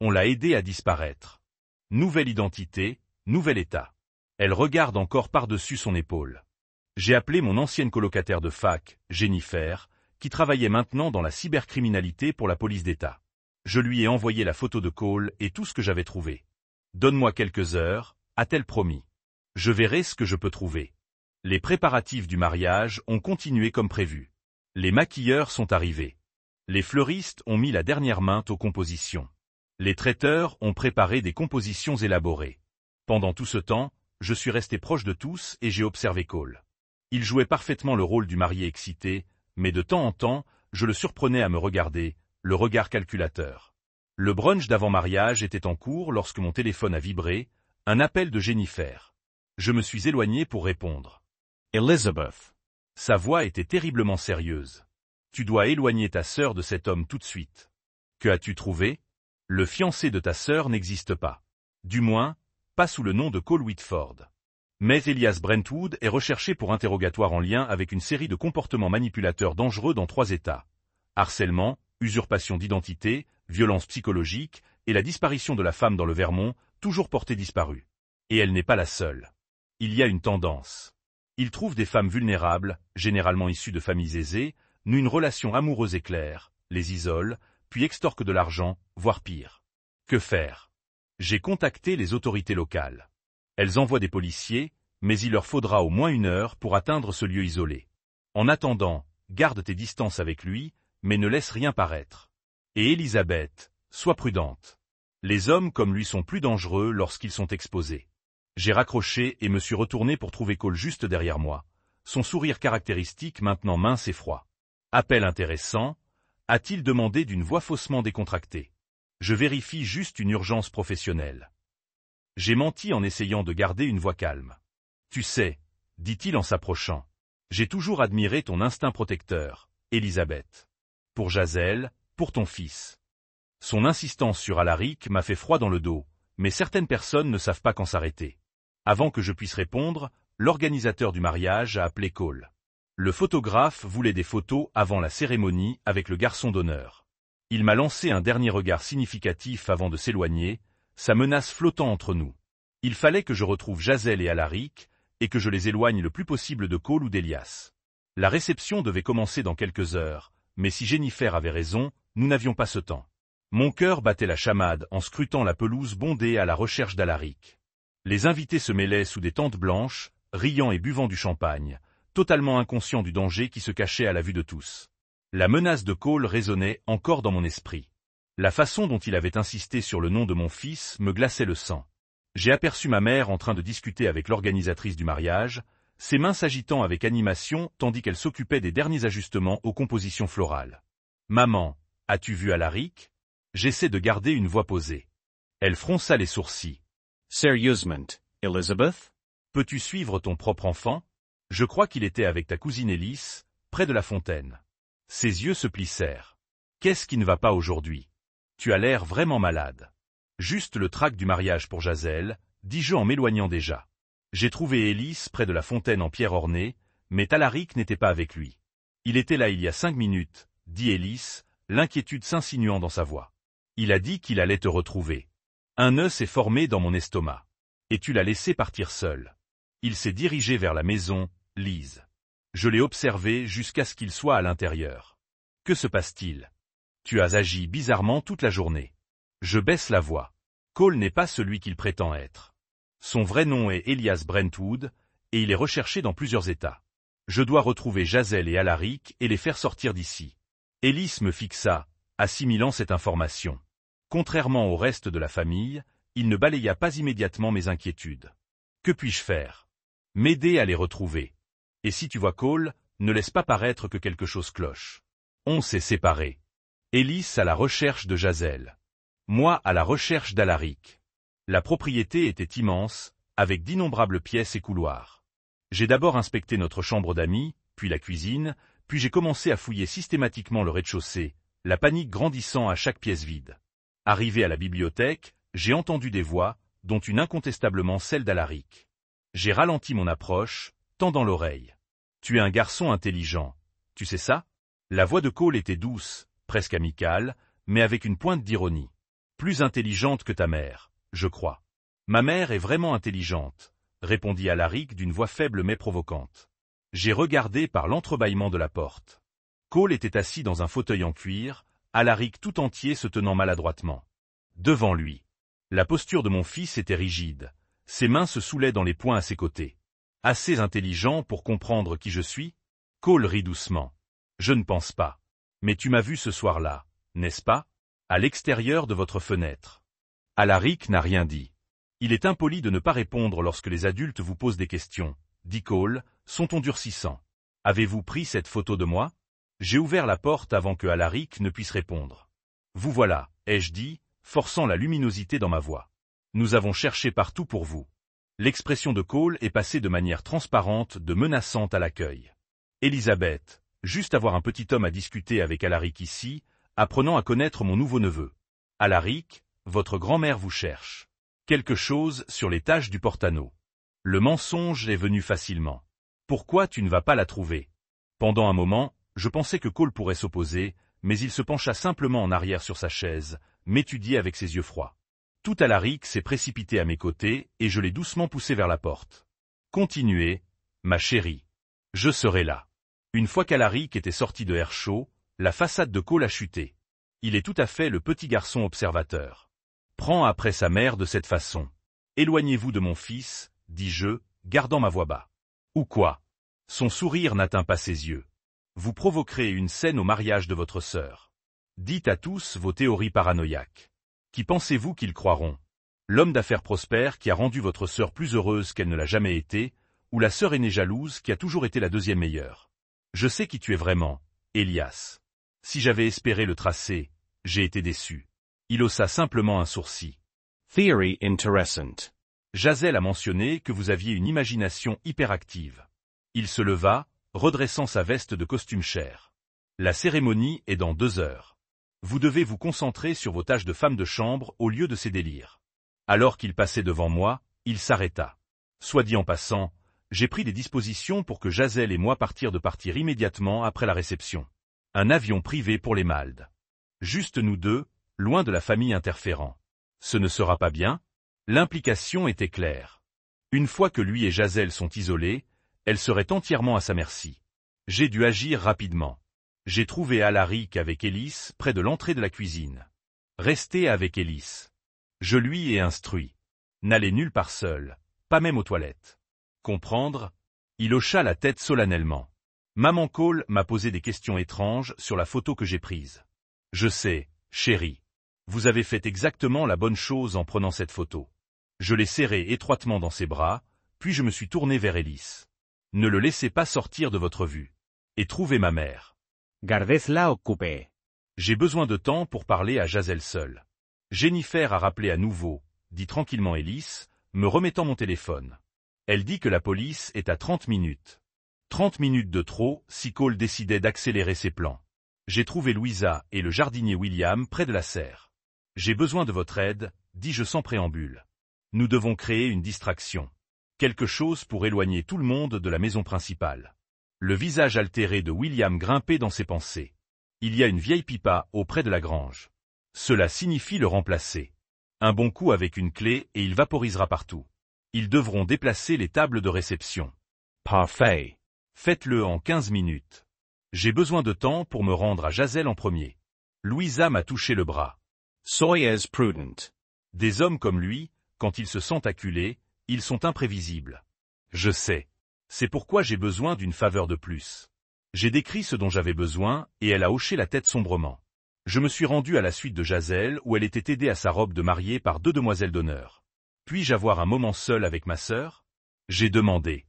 On l'a aidée à disparaître. Nouvelle identité, nouvel état. Elle regarde encore par-dessus son épaule. J'ai appelé mon ancienne colocataire de fac, Jennifer, qui travaillait maintenant dans la cybercriminalité pour la police d'État. Je lui ai envoyé la photo de Cole et tout ce que j'avais trouvé. Donne-moi quelques heures, a-t-elle promis. Je verrai ce que je peux trouver. Les préparatifs du mariage ont continué comme prévu. Les maquilleurs sont arrivés. Les fleuristes ont mis la dernière main aux compositions. Les traiteurs ont préparé des compositions élaborées. Pendant tout ce temps, je suis resté proche de tous et j'ai observé Cole. Il jouait parfaitement le rôle du marié excité, mais de temps en temps, je le surprenais à me regarder, le regard calculateur. Le brunch d'avant-mariage était en cours lorsque mon téléphone a vibré, un appel de Jennifer. Je me suis éloigné pour répondre. Elizabeth. Sa voix était terriblement sérieuse. Tu dois éloigner ta sœur de cet homme tout de suite. Que as-tu trouvé ? Le fiancé de ta sœur n'existe pas. Du moins, pas sous le nom de Cole Whitford. Mais Elias Brentwood est recherché pour interrogatoire en lien avec une série de comportements manipulateurs dangereux dans 3 États. Harcèlement, usurpation d'identité, violence psychologique et la disparition de la femme dans le Vermont, toujours portée disparue. Et elle n'est pas la seule. Il y a une tendance. Il trouve des femmes vulnérables, généralement issues de familles aisées, nouent une relation amoureuse éclair, les isole, puis extorquent de l'argent, voire pire. Que faire ? J'ai contacté les autorités locales. Elles envoient des policiers, mais il leur faudra au moins 1 heure pour atteindre ce lieu isolé. En attendant, garde tes distances avec lui, mais ne laisse rien paraître. Et Elisabeth, sois prudente. Les hommes comme lui sont plus dangereux lorsqu'ils sont exposés. J'ai raccroché et me suis retourné pour trouver Cole juste derrière moi, son sourire caractéristique maintenant mince et froid. Appel intéressant, a-t-il demandé d'une voix faussement décontractée. Je vérifie juste une urgence professionnelle. J'ai menti en essayant de garder une voix calme. Tu sais, dit-il en s'approchant, j'ai toujours admiré ton instinct protecteur, Elisabeth. Pour Gisèle, pour ton fils. Son insistance sur Alaric m'a fait froid dans le dos, mais certaines personnes ne savent pas quand s'arrêter. Avant que je puisse répondre, l'organisateur du mariage a appelé Cole. Le photographe voulait des photos avant la cérémonie avec le garçon d'honneur. Il m'a lancé un dernier regard significatif avant de s'éloigner, sa menace flottant entre nous. Il fallait que je retrouve Gisèle et Alaric, et que je les éloigne le plus possible de Cole ou d'Elias. La réception devait commencer dans quelques heures, mais si Jennifer avait raison, nous n'avions pas ce temps. Mon cœur battait la chamade en scrutant la pelouse bondée à la recherche d'Alaric. Les invités se mêlaient sous des tentes blanches, riant et buvant du champagne, totalement inconscients du danger qui se cachait à la vue de tous. La menace de Cole résonnait encore dans mon esprit. La façon dont il avait insisté sur le nom de mon fils me glaçait le sang. J'ai aperçu ma mère en train de discuter avec l'organisatrice du mariage, ses mains s'agitant avec animation tandis qu'elle s'occupait des derniers ajustements aux compositions florales. « Maman, as-tu vu Alaric ?» J'essaie de garder une voix posée. Elle fronça les sourcils. « Sérieusement, Elizabeth? Peux-tu suivre ton propre enfant? Je crois qu'il était avec ta cousine Ellis, près de la fontaine. » Ses yeux se plissèrent. « Qu'est-ce qui ne va pas aujourd'hui? Tu as l'air vraiment malade. » Juste le trac du mariage pour Jazel, dis-je en m'éloignant déjà. J'ai trouvé Ellis près de la fontaine en pierre ornée, mais Alaric n'était pas avec lui. Il était là il y a 5 minutes, dit Ellis, l'inquiétude s'insinuant dans sa voix. Il a dit qu'il allait te retrouver. Un nœud s'est formé dans mon estomac. Et tu l'as laissé partir seul. Il s'est dirigé vers la maison, Lise. Je l'ai observé jusqu'à ce qu'il soit à l'intérieur. Que se passe-t-il? Tu as agi bizarrement toute la journée. Je baisse la voix. Cole n'est pas celui qu'il prétend être. Son vrai nom est Elias Brentwood, et il est recherché dans plusieurs États. Je dois retrouver Jazel et Alaric et les faire sortir d'ici. Ellis me fixa, assimilant cette information. Contrairement au reste de la famille, il ne balaya pas immédiatement mes inquiétudes. Que puis-je faire? M'aider à les retrouver. Et si tu vois Cole, ne laisse pas paraître que quelque chose cloche. On s'est séparés. Ellis à la recherche de Jazel. Moi à la recherche d'Alaric. La propriété était immense, avec d'innombrables pièces et couloirs. J'ai d'abord inspecté notre chambre d'amis, puis la cuisine, puis j'ai commencé à fouiller systématiquement le rez-de-chaussée, la panique grandissant à chaque pièce vide. Arrivé à la bibliothèque, j'ai entendu des voix, dont une incontestablement celle d'Alaric. J'ai ralenti mon approche, tendant l'oreille. « Tu es un garçon intelligent, tu sais ça ?» La voix de Cole était douce, presque amicale, mais avec une pointe d'ironie. Plus intelligente que ta mère, je crois. Ma mère est vraiment intelligente, répondit Alaric d'une voix faible mais provocante. J'ai regardé par l'entrebâillement de la porte. Cole était assis dans un fauteuil en cuir, Alaric tout entier se tenant maladroitement. Devant lui. La posture de mon fils était rigide, ses mains se soulaient dans les poings à ses côtés. Assez intelligent pour comprendre qui je suis? Cole rit doucement. Je ne pense pas. Mais tu m'as vu ce soir-là, n'est-ce pas? À l'extérieur de votre fenêtre. Alaric n'a rien dit. Il est impoli de ne pas répondre lorsque les adultes vous posent des questions, dit Cole, son ton durcissant. Avez-vous pris cette photo de moi? J'ai ouvert la porte avant que Alaric ne puisse répondre. Vous voilà, ai-je dit, forçant la luminosité dans ma voix. Nous avons cherché partout pour vous. L'expression de Cole est passée de manière transparente de menaçante à l'accueil. Elisabeth, juste avoir un petit homme à discuter avec Alaric ici, apprenant à connaître mon nouveau neveu. Alaric, votre grand-mère vous cherche. Quelque chose sur les taches du porte-anneaux. Le mensonge est venu facilement. Pourquoi tu ne vas pas la trouver? Pendant un moment, je pensais que Cole pourrait s'opposer, mais il se pencha simplement en arrière sur sa chaise, m'étudiait avec ses yeux froids. Tout Alaric s'est précipité à mes côtés et je l'ai doucement poussé vers la porte. Continuez, ma chérie. Je serai là. Une fois qu'Alaric était sorti de air chaud, la façade de Cole a chuté. Il est tout à fait le petit garçon observateur. Prends après sa mère de cette façon. Éloignez-vous de mon fils, dis-je, gardant ma voix bas. Ou quoi? Son sourire n'atteint pas ses yeux. Vous provoquerez une scène au mariage de votre sœur. Dites à tous vos théories paranoïaques. Qui pensez-vous qu'ils croiront? L'homme d'affaires prospère qui a rendu votre sœur plus heureuse qu'elle ne l'a jamais été, ou la sœur aînée jalouse qui a toujours été la deuxième meilleure? Je sais qui tu es vraiment, Elias. Si j'avais espéré le tracer, j'ai été déçu. Il haussa simplement un sourcil. Theory interessant. Jazel a mentionné que vous aviez une imagination hyperactive. Il se leva, redressant sa veste de costume cher. La cérémonie est dans 2 heures. Vous devez vous concentrer sur vos tâches de femme de chambre au lieu de ces délires. Alors qu'il passait devant moi, il s'arrêta. Soit dit en passant, j'ai pris des dispositions pour que Jazel et moi partir immédiatement après la réception. Un avion privé pour les Maldes. Juste nous deux, loin de la famille interférant. Ce ne sera pas bien? L'implication était claire. Une fois que lui et Jasel sont isolés, elle serait entièrement à sa merci. J'ai dû agir rapidement. J'ai trouvé Alaric avec Ellis près de l'entrée de la cuisine. Restez avec Ellis. Je lui ai instruit. N'allez nulle part seul, pas même aux toilettes. Comprendre? Il hocha la tête solennellement. Maman Cole m'a posé des questions étranges sur la photo que j'ai prise. Je sais, chérie. Vous avez fait exactement la bonne chose en prenant cette photo. Je l'ai serré étroitement dans ses bras, puis je me suis tourné vers Ellis. Ne le laissez pas sortir de votre vue. Et trouvez ma mère. Gardezla occupée. J'ai besoin de temps pour parler à Jasel seul. Jennifer a rappelé à nouveau, dit tranquillement Ellis, me remettant mon téléphone. Elle dit que la police est à 30 minutes. 30 minutes de trop si Cole décidait d'accélérer ses plans. J'ai trouvé Louisa et le jardinier William près de la serre. J'ai besoin de votre aide, dis-je sans préambule. Nous devons créer une distraction. Quelque chose pour éloigner tout le monde de la maison principale. Le visage altéré de William grimpait dans ses pensées. Il y a une vieille pipa auprès de la grange. Cela signifie le remplacer. Un bon coup avec une clé et il vaporisera partout. Ils devront déplacer les tables de réception. Parfait. Faites-le en 15 minutes. J'ai besoin de temps pour me rendre à Jasel en premier. Louisa m'a touché le bras. Soyez prudent. Des hommes comme lui, quand ils se sentent acculés, ils sont imprévisibles. Je sais. C'est pourquoi j'ai besoin d'une faveur de plus. J'ai décrit ce dont j'avais besoin, et elle a hoché la tête sombrement. Je me suis rendu à la suite de Jasel où elle était aidée à sa robe de mariée par 2 demoiselles d'honneur. Puis-je avoir un moment seul avec ma sœur? J'ai demandé.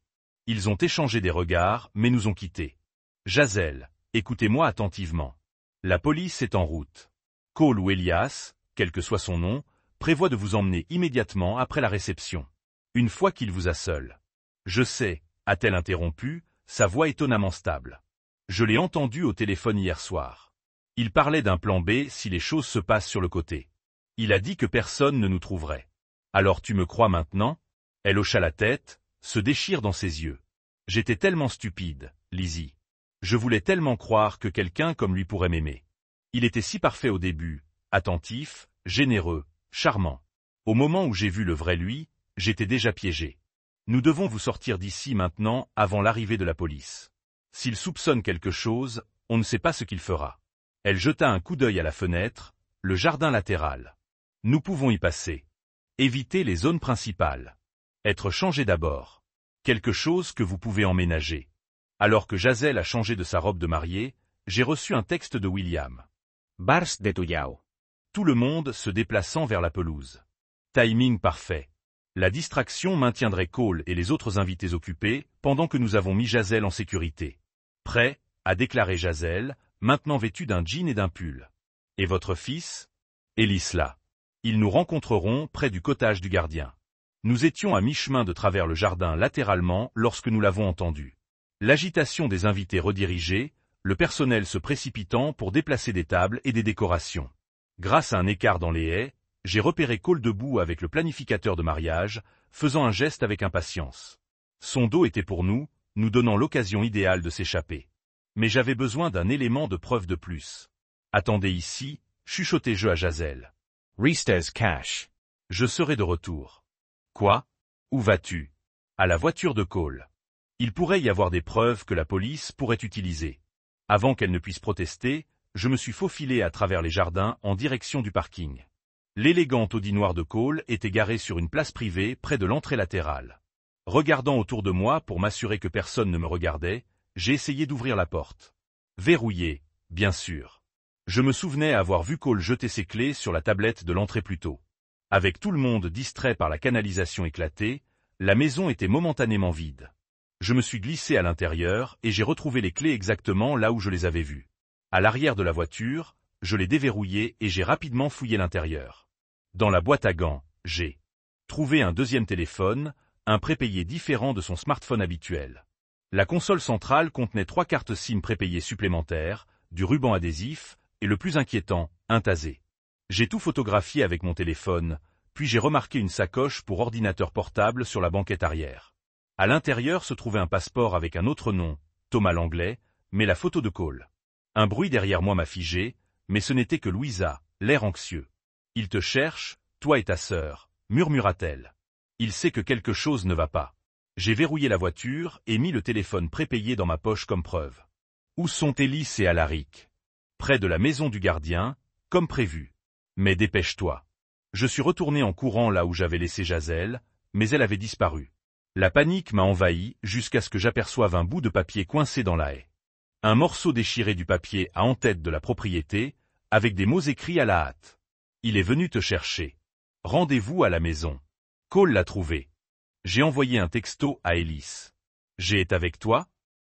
Ils ont échangé des regards, mais nous ont quittés. Jasel, écoutez-moi attentivement. La police est en route. Cole ou Elias, quel que soit son nom, prévoit de vous emmener immédiatement après la réception. Une fois qu'il vous a seul. Je sais, a-t-elle interrompu, sa voix étonnamment stable. Je l'ai entendu au téléphone hier soir. Il parlait d'un plan B si les choses se passent sur le côté. Il a dit que personne ne nous trouverait. Alors tu me crois maintenant? Elle hocha la tête, se déchire dans ses yeux. J'étais tellement stupide, Lizzie. Je voulais tellement croire que quelqu'un comme lui pourrait m'aimer. Il était si parfait au début, attentif, généreux, charmant. Au moment où j'ai vu le vrai lui, j'étais déjà piégé. Nous devons vous sortir d'ici maintenant avant l'arrivée de la police. S'il soupçonne quelque chose, on ne sait pas ce qu'il fera. Elle jeta un coup d'œil à la fenêtre, le jardin latéral. Nous pouvons y passer. Éviter les zones principales. Être changé d'abord. Quelque chose que vous pouvez emménager. Alors que Jasel a changé de sa robe de mariée, j'ai reçu un texte de William. Bars de Tuyao. Tout le monde se déplaçant vers la pelouse. Timing parfait. La distraction maintiendrait Cole et les autres invités occupés pendant que nous avons mis Jasel en sécurité. Prêt, a déclaré Jasel, maintenant vêtu d'un jean et d'un pull. Et votre fils? Ellis là. Ils nous rencontreront près du cottage du gardien. Nous étions à mi-chemin de travers le jardin latéralement lorsque nous l'avons entendu. L'agitation des invités redirigés, le personnel se précipitant pour déplacer des tables et des décorations. Grâce à un écart dans les haies, j'ai repéré Cole debout avec le planificateur de mariage, faisant un geste avec impatience. Son dos était pour nous, nous donnant l'occasion idéale de s'échapper. Mais j'avais besoin d'un élément de preuve de plus. Attendez ici, chuchotai-je à Jasel. Restes cash. Je serai de retour. Quoi? Où vas-tu? À la voiture de Cole. Il pourrait y avoir des preuves que la police pourrait utiliser. Avant qu'elle ne puisse protester, je me suis faufilé à travers les jardins en direction du parking. L'élégant Audi noir de Cole était garé sur une place privée près de l'entrée latérale. Regardant autour de moi pour m'assurer que personne ne me regardait, j'ai essayé d'ouvrir la porte. Verrouillée, bien sûr. Je me souvenais avoir vu Cole jeter ses clés sur la tablette de l'entrée plus tôt. Avec tout le monde distrait par la canalisation éclatée, la maison était momentanément vide. Je me suis glissé à l'intérieur et j'ai retrouvé les clés exactement là où je les avais vues. À l'arrière de la voiture, je l'ai déverrouillé et j'ai rapidement fouillé l'intérieur. Dans la boîte à gants, j'ai trouvé un deuxième téléphone, un prépayé différent de son smartphone habituel. La console centrale contenait 3 cartes SIM prépayées supplémentaires, du ruban adhésif, et le plus inquiétant, un tasé. J'ai tout photographié avec mon téléphone, puis j'ai remarqué une sacoche pour ordinateur portable sur la banquette arrière. À l'intérieur se trouvait un passeport avec un autre nom, Thomas Langlais, mais la photo de Cole. Un bruit derrière moi m'a figé, mais ce n'était que Louisa, l'air anxieux. « Il te cherche, toi et ta sœur », murmura-t-elle. Il sait que quelque chose ne va pas. J'ai verrouillé la voiture et mis le téléphone prépayé dans ma poche comme preuve. Où sont Ellis et Alaric? Près de la maison du gardien, comme prévu. Mais dépêche-toi. Je suis retourné en courant là où j'avais laissé Jaselle, mais elle avait disparu. La panique m'a envahi jusqu'à ce que j'aperçoive un bout de papier coincé dans la haie. Un morceau déchiré du papier à en-tête de la propriété, avec des mots écrits à la hâte. Il est venu te chercher. Rendez-vous à la maison. Cole l'a trouvé. J'ai envoyé un texto à Ellis. J'ai été avec toi?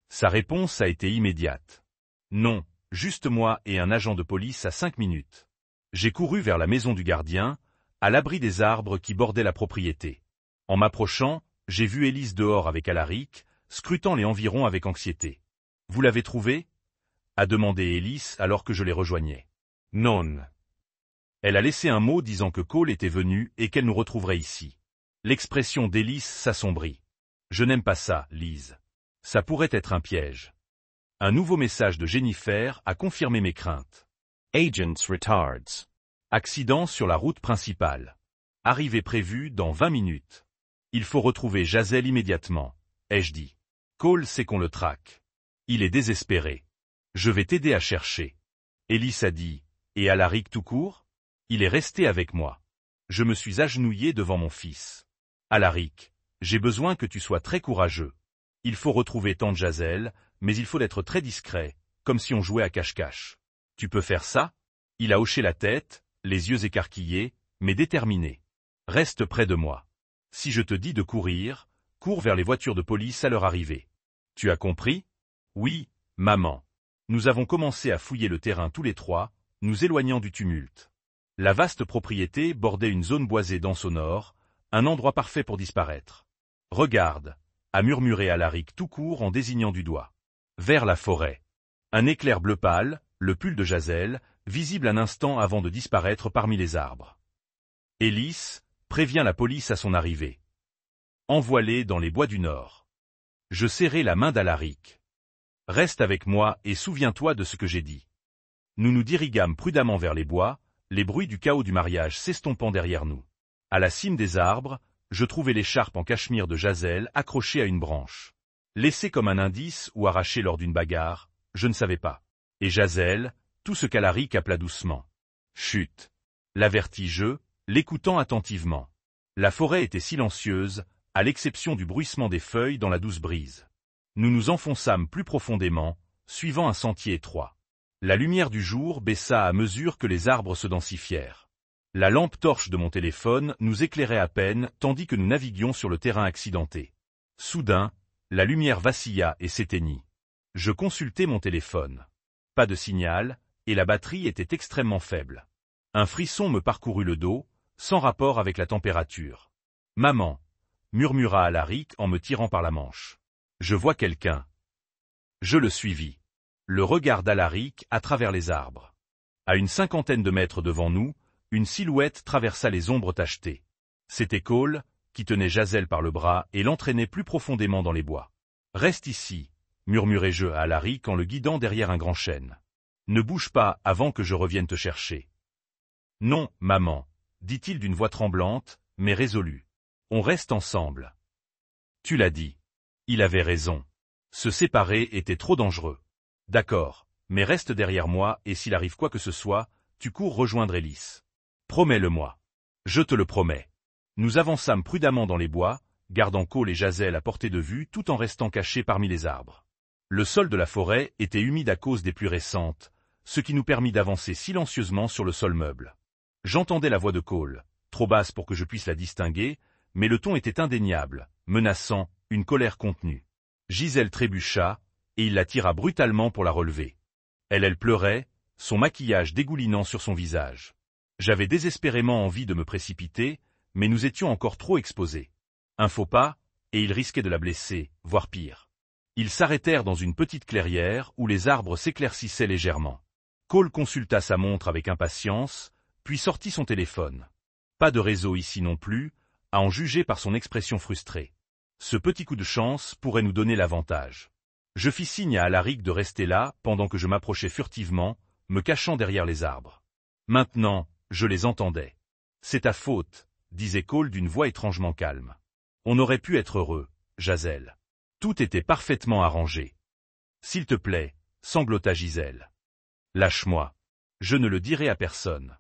Sa réponse a été immédiate. Non, juste moi et un agent de police à 5 minutes. J'ai couru vers la maison du gardien, à l'abri des arbres qui bordaient la propriété. En m'approchant, j'ai vu Ellis dehors avec Alaric, scrutant les environs avec anxiété. Vous l'avez trouvé? A demandé Ellis alors que je les rejoignais. Non. Elle a laissé un mot disant que Cole était venu et qu'elle nous retrouverait ici. L'expression d'Ellis s'assombrit. Je n'aime pas ça, Lise. Ça pourrait être un piège. Un nouveau message de Jennifer a confirmé mes craintes. Agents retards. Accident sur la route principale. Arrivée prévue dans 20 minutes. Il faut retrouver Jaselle immédiatement, ai-je dit. Cole sait qu'on le traque. Il est désespéré. Je vais t'aider à chercher. Ellis a dit, et Alaric tout court? Il est resté avec moi. Je me suis agenouillé devant mon fils. Alaric, j'ai besoin que tu sois très courageux. Il faut retrouver tante Jaselle, mais il faut être très discret, comme si on jouait à cache-cache. Tu peux faire ça? Il a hoché la tête, les yeux écarquillés, mais déterminé. Reste près de moi. Si je te dis de courir, cours vers les voitures de police à leur arrivée. Tu as compris? Oui, maman. Nous avons commencé à fouiller le terrain tous les trois, nous éloignant du tumulte. La vaste propriété bordait une zone boisée dense au nord, un endroit parfait pour disparaître. Regarde, a murmuré Alaric tout court en désignant du doigt. Vers la forêt. Un éclair bleu pâle, le pull de Jaselle, visible un instant avant de disparaître parmi les arbres. Ellis prévient la police à son arrivée. Envoie-les dans les bois du nord. Je serrai la main d'Alaric. Reste avec moi et souviens-toi de ce que j'ai dit. Nous nous diriguâmes prudemment vers les bois, les bruits du chaos du mariage s'estompant derrière nous. À la cime des arbres, je trouvai l'écharpe en cachemire de Jaselle accrochée à une branche. Laissée comme un indice ou arrachée lors d'une bagarre, je ne savais pas. Et Jaselle, tout ce qu'Alaric appela doucement. Chut! L'avertis-je, l'écoutant attentivement. La forêt était silencieuse, à l'exception du bruissement des feuilles dans la douce brise. Nous nous enfonçâmes plus profondément, suivant un sentier étroit. La lumière du jour baissa à mesure que les arbres se densifièrent. La lampe torche de mon téléphone nous éclairait à peine tandis que nous naviguions sur le terrain accidenté. Soudain, la lumière vacilla et s'éteignit. Je consultai mon téléphone. Pas de signal, et la batterie était extrêmement faible. Un frisson me parcourut le dos, sans rapport avec la température. « Maman !» murmura Alaric en me tirant par la manche. « Je vois quelqu'un. » Je le suivis. Le regard d'Alaric à travers les arbres. À une 50aine de mètres devant nous, une silhouette traversa les ombres tachetées. C'était Cole, qui tenait Jaselle par le bras et l'entraînait plus profondément dans les bois. « Reste ici, » murmurai-je à Alaric en le guidant derrière un grand chêne. « Ne bouge pas avant que je revienne te chercher. »« Non, maman, » dit-il d'une voix tremblante, mais résolue. « On reste ensemble. » Tu l'as dit. Il avait raison. Se séparer était trop dangereux. D'accord, mais reste derrière moi et s'il arrive quoi que ce soit, tu cours rejoindre Ellis. Promets-le-moi. Je te le promets. Nous avançâmes prudemment dans les bois, gardant Cole et Jaselle à portée de vue tout en restant cachés parmi les arbres. Le sol de la forêt était humide à cause des pluies récentes, ce qui nous permit d'avancer silencieusement sur le sol meuble. J'entendais la voix de Cole, trop basse pour que je puisse la distinguer, mais le ton était indéniable, menaçant, une colère contenue. Gisèle trébucha, et il la tira brutalement pour la relever. Elle pleurait, son maquillage dégoulinant sur son visage. J'avais désespérément envie de me précipiter, mais nous étions encore trop exposés. Un faux pas, et il risquait de la blesser, voire pire. Ils s'arrêtèrent dans une petite clairière où les arbres s'éclaircissaient légèrement. Cole consulta sa montre avec impatience, puis sortit son téléphone. Pas de réseau ici non plus, à en juger par son expression frustrée. Ce petit coup de chance pourrait nous donner l'avantage. Je fis signe à Alaric de rester là pendant que je m'approchais furtivement, me cachant derrière les arbres. Maintenant, je les entendais. « C'est ta faute », disait Cole d'une voix étrangement calme. On aurait pu être heureux, Jazel. Tout était parfaitement arrangé. S'il te plaît, sanglota Gisèle. Lâche-moi. Je ne le dirai à personne.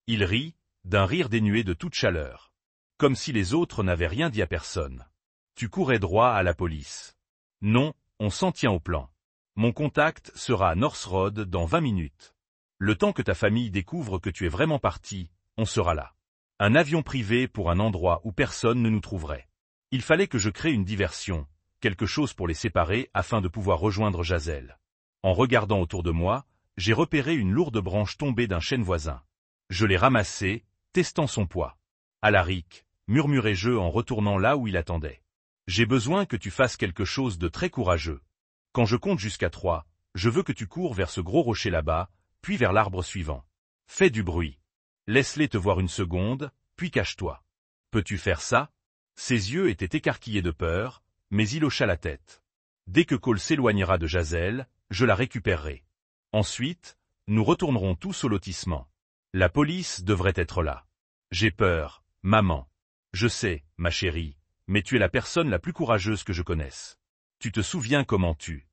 Il rit, d'un rire dénué de toute chaleur. Comme si les autres n'avaient rien dit à personne. Tu courais droit à la police. Non, on s'en tient au plan. Mon contact sera à North Road dans 20 minutes. Le temps que ta famille découvre que tu es vraiment parti, on sera là. Un avion privé pour un endroit où personne ne nous trouverait. Il fallait que je crée une diversion, quelque chose pour les séparer afin de pouvoir rejoindre Jazel. En regardant autour de moi, j'ai repéré une lourde branche tombée d'un chêne voisin. Je l'ai ramassée, testant son poids. Alaric, murmurai-je en retournant là où il attendait. J'ai besoin que tu fasses quelque chose de très courageux. Quand je compte jusqu'à 3, je veux que tu cours vers ce gros rocher là-bas, puis vers l'arbre suivant. Fais du bruit. Laisse-les te voir une seconde, puis cache-toi. Peux-tu faire ça? Ses yeux étaient écarquillés de peur, mais il hocha la tête. Dès que Cole s'éloignera de Jazel, je la récupérerai. Ensuite, nous retournerons tous au lotissement. La police devrait être là. J'ai peur, maman. Je sais, ma chérie, mais tu es la personne la plus courageuse que je connaisse. Tu te souviens comment tu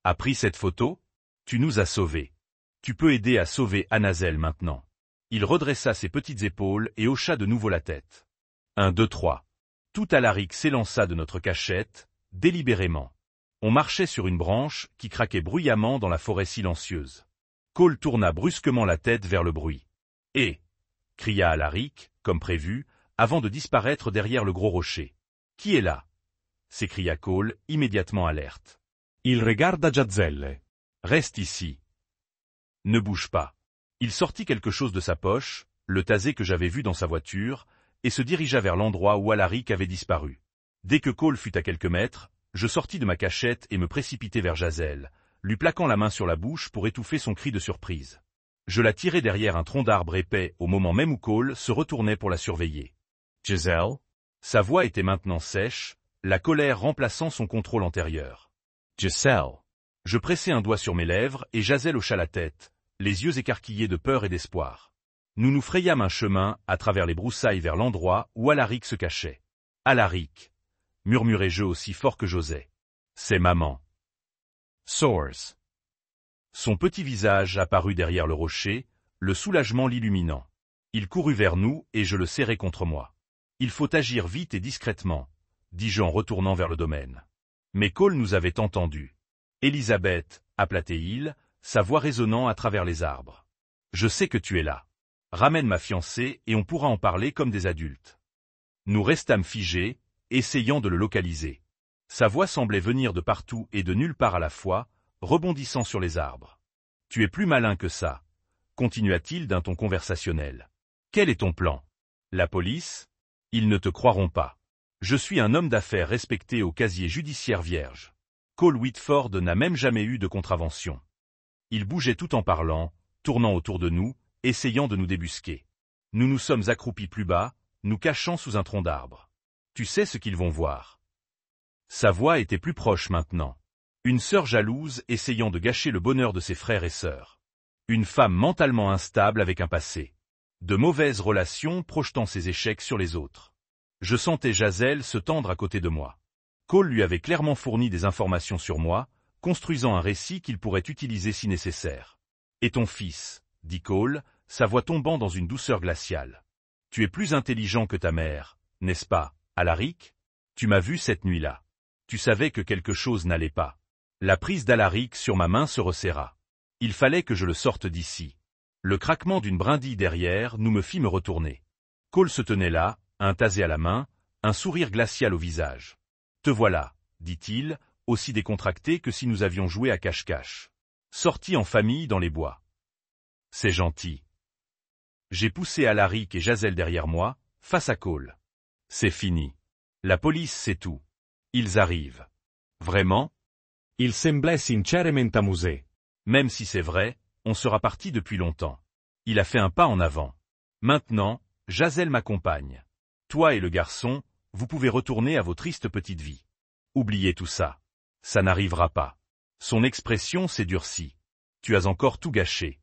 as pris cette photo? Tu nous as sauvés. Tu peux aider à sauver Anazel maintenant. Il redressa ses petites épaules et hocha de nouveau la tête. 1, 2, 3. Tout Alaric s'élança de notre cachette, délibérément. On marchait sur une branche qui craquait bruyamment dans la forêt silencieuse. Cole tourna brusquement la tête vers le bruit. « Hé !» cria Alaric, comme prévu, avant de disparaître derrière le gros rocher. « Qui est là ?» s'écria Cole, immédiatement alerte. « Il regarde Jazel. Reste ici. Ne bouge pas. » Il sortit quelque chose de sa poche, le tasé que j'avais vu dans sa voiture, et se dirigea vers l'endroit où Alaric avait disparu. Dès que Cole fut à quelques mètres, je sortis de ma cachette et me précipitai vers Jazel, lui plaquant la main sur la bouche pour étouffer son cri de surprise. Je la tirai derrière un tronc d'arbre épais au moment même où Cole se retournait pour la surveiller. « Gisèle ?» Sa voix était maintenant sèche, la colère remplaçant son contrôle antérieur. « Gisèle ?» Je pressai un doigt sur mes lèvres et Jazel hocha la tête, les yeux écarquillés de peur et d'espoir. Nous nous frayâmes un chemin à travers les broussailles vers l'endroit où Alaric se cachait. « Alaric !» murmurai-je aussi fort que j'osais. « C'est maman. » Source. Son petit visage apparut derrière le rocher, le soulagement l'illuminant. Il courut vers nous et je le serrai contre moi. « Il faut agir vite et discrètement, » dis-je en retournant vers le domaine. Mais Cole nous avait entendus. « Elisabeth » appela-t-il, sa voix résonnant à travers les arbres. « Je sais que tu es là. Ramène ma fiancée et on pourra en parler comme des adultes. » Nous restâmes figés, essayant de le localiser. Sa voix semblait venir de partout et de nulle part à la fois, rebondissant sur les arbres. « Tu es plus malin que ça, » continua-t-il d'un ton conversationnel. « Quel est ton plan? La police? Ils ne te croiront pas. Je suis un homme d'affaires respecté au casier judiciaire vierge. Cole Whitford n'a même jamais eu de contravention. » Il bougeait tout en parlant, tournant autour de nous, essayant de nous débusquer. Nous nous sommes accroupis plus bas, nous cachant sous un tronc d'arbre. Tu sais ce qu'ils vont voir. Sa voix était plus proche maintenant. Une sœur jalouse essayant de gâcher le bonheur de ses frères et sœurs. Une femme mentalement instable avec un passé. De mauvaises relations projetant ses échecs sur les autres. Je sentais Jazel se tendre à côté de moi. Cole lui avait clairement fourni des informations sur moi, construisant un récit qu'il pourrait utiliser si nécessaire. « Et ton fils ?» dit Cole, sa voix tombant dans une douceur glaciale. « Tu es plus intelligent que ta mère, n'est-ce pas, Alaric? Tu m'as vu cette nuit-là. Tu savais que quelque chose n'allait pas. » La prise d'Alaric sur ma main se resserra. Il fallait que je le sorte d'ici. Le craquement d'une brindille derrière nous me fit me retourner. Cole se tenait là, un tasé à la main, un sourire glacial au visage. « Te voilà, » dit-il, aussi décontracté que si nous avions joué à cache-cache. Sortis en famille dans les bois. C'est gentil. J'ai poussé Alaric et Jazel derrière moi, face à Cole. C'est fini. La police sait tout. Ils arrivent. Vraiment? Il semblait sinceramente amusé. Même si c'est vrai, on sera parti depuis longtemps. Il a fait un pas en avant. Maintenant, Jazel m'accompagne. Toi et le garçon, vous pouvez retourner à vos tristes petites vies. Oubliez tout ça. Ça n'arrivera pas. Son expression s'est durcie. Tu as encore tout gâché.